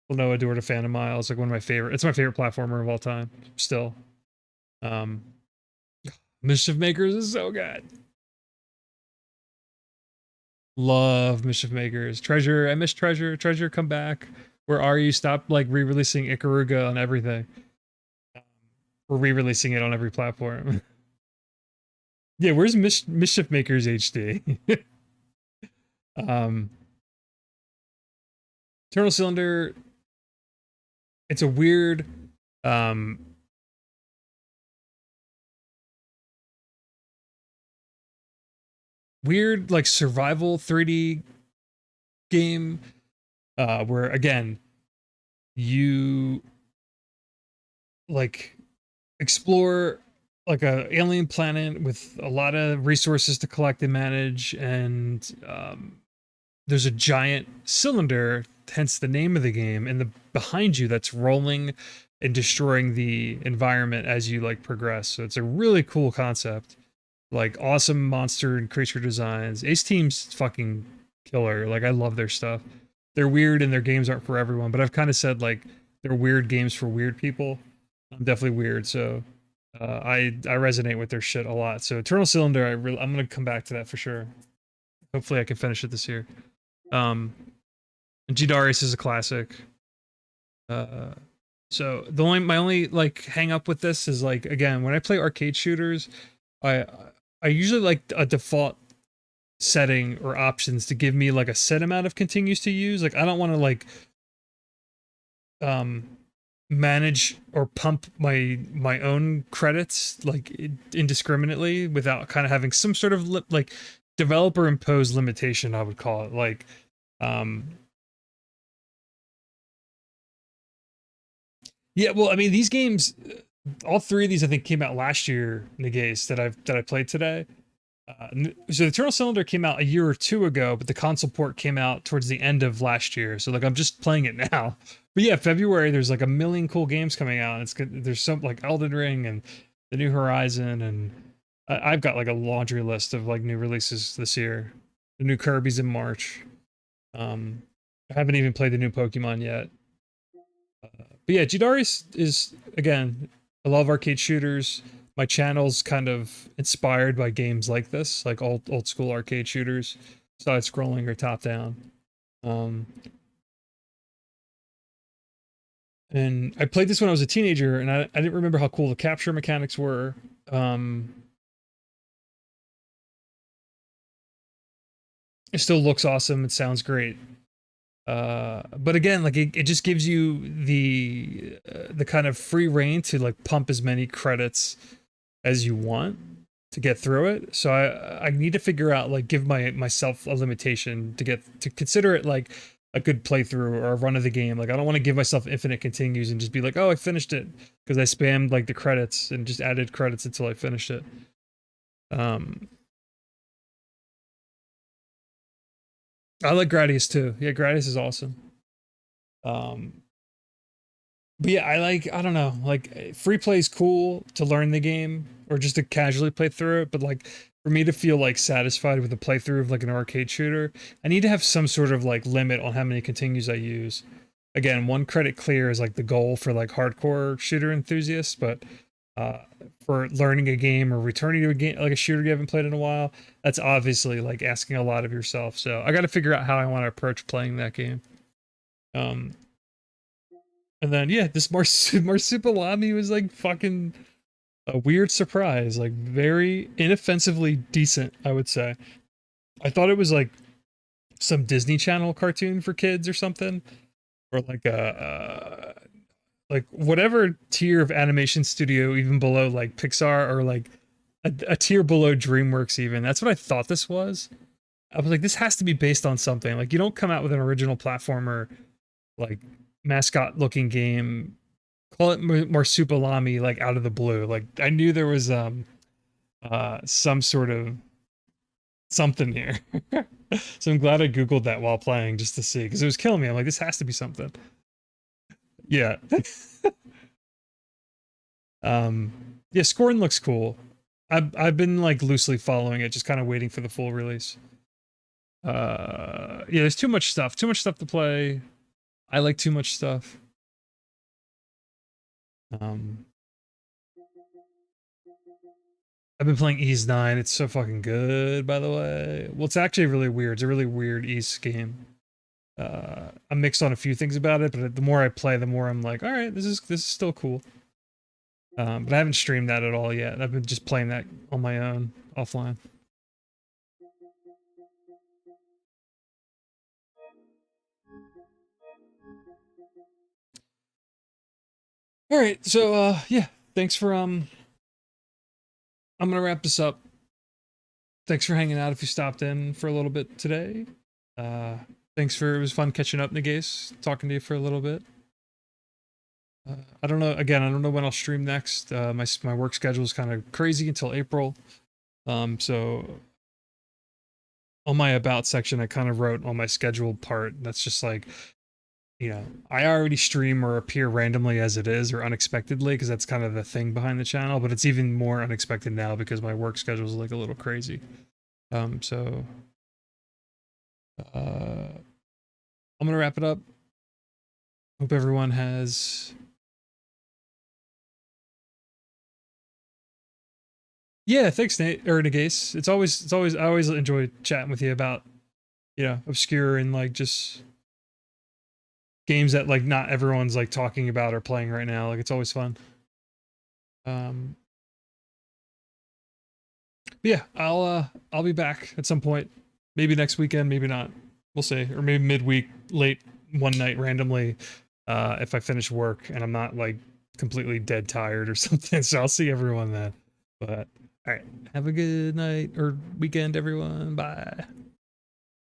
A: Klonoa, Door to Phantom Mile is like one of my favorite. It's my favorite platformer of all time, still. Mischief Makers is so good. Love Mischief Makers. Treasure, I miss Treasure. Treasure, come back. Where are you? Stop like re-releasing Ikaruga on everything. We're re-releasing it on every platform. Yeah, where's Mischief Makers HD? Eternal Cylinder. It's a weird, weird like survival 3D game, where again, you like explore like a alien planet with a lot of resources to collect and manage, and there's a giant cylinder, hence the name of the game, and the behind you that's rolling and destroying the environment as you like progress. So it's a really cool concept, like awesome monster and creature designs. Ace Team's fucking killer. Like I love their stuff. They're weird and their games aren't for everyone, but I've kind of said like they're weird games for weird people. I'm definitely weird, so I resonate with their shit a lot. So Eternal Cylinder, I'm gonna come back to that for sure. Hopefully, I can finish it this year. And G-Darius is a classic. So my only like hang up with this is like again when I play arcade shooters, I usually like a default setting or options to give me like a set amount of continues to use. Like I don't want to like manage or pump my own credits like indiscriminately without kind of having some sort of like developer imposed limitation, I would call it. Like yeah, well, I mean these games, all 3 of these I think came out last year, Nagase, that I played today. So Eternal Cylinder came out a year or 2 ago, but the console port came out towards the end of last year. So like I'm just playing it now. But yeah, February there's like a million cool games coming out. It's good. There's some like Elden Ring and the New Horizon, and I've got like a laundry list of like new releases this year. The new Kirby's in March. I haven't even played the new Pokemon yet. But yeah, G-Darius is again, I love arcade shooters. My channel's kind of inspired by games like this, like old school arcade shooters, side scrolling or top down. And I played this when I was a teenager, and I didn't remember how cool the capture mechanics were. It still looks awesome. It sounds great. But again, like it just gives you the kind of free reign to like pump as many credits as you want to get through it. So I need to figure out like give myself a limitation to consider it like a good playthrough or a run of the game. Like I don't want to give myself infinite continues and just be like, oh, I finished it because I spammed like the credits and just added credits until I finished it. I like Gradius too. Yeah, Gradius is awesome. But yeah, I don't know, like free play is cool to learn the game or just to casually play through it, but like for me to feel like satisfied with a playthrough of like an arcade shooter, I need to have some sort of like limit on how many continues I use. Again, one credit clear is like the goal for like hardcore shooter enthusiasts, but uh for learning a game or returning to a game like a shooter you haven't played in a while, that's obviously like asking a lot of yourself. So I got to figure out how I want to approach playing that game. Um and then yeah, this Marsupilami was like fucking a weird surprise, like very inoffensively decent, I would say. I thought it was like some Disney Channel cartoon for kids or something, or like a like whatever tier of animation studio, even below like Pixar or like a tier below DreamWorks. Even that's what I thought this was. I was like, this has to be based on something. Like you don't come out with an original platformer like mascot looking game, call it Marsupilami, like out of the blue. Like I knew there was some sort of something here. So I'm glad I googled that while playing just to see, because it was killing me. I'm like, this has to be something. Yeah. um yeah, Scorn looks cool. I've been like loosely following it, just kind of waiting for the full release. Yeah, there's too much stuff to play. I like too much stuff. um I've been playing Ease 9. It's so fucking good, by the way. Well, it's actually really weird. It's a really weird Ease game. I'm mixed on a few things about it, but the more I play, the more I'm like, all right, this is still cool. But I haven't streamed that at all yet. I've been just playing that on my own, offline. All right, so yeah, thanks for I'm gonna wrap this up. Thanks for hanging out if you stopped in for a little bit today. Uh, thanks for, it was fun catching up, Nagase, talking to you for a little bit. I don't know, again, I don't know when I'll stream next. My work schedule is kind of crazy until April. So on my about section, I kind of wrote on my scheduled part, that's just like, you know, I already stream or appear randomly as it is or unexpectedly, because that's kind of the thing behind the channel, but it's even more unexpected now because my work schedule is like a little crazy. So I'm gonna wrap it up. Hope everyone has, yeah, thanks Nate or Nagase. It's always I always enjoy chatting with you about, you know, obscure and like just games that like not everyone's like talking about or playing right now. Like it's always fun. But yeah, I'll be back at some point. Maybe next weekend, maybe not. We'll see. Or maybe midweek, late one night randomly, if I finish work and I'm not like completely dead tired or something. So I'll see everyone then. But all right, have a good night or weekend, everyone. Bye.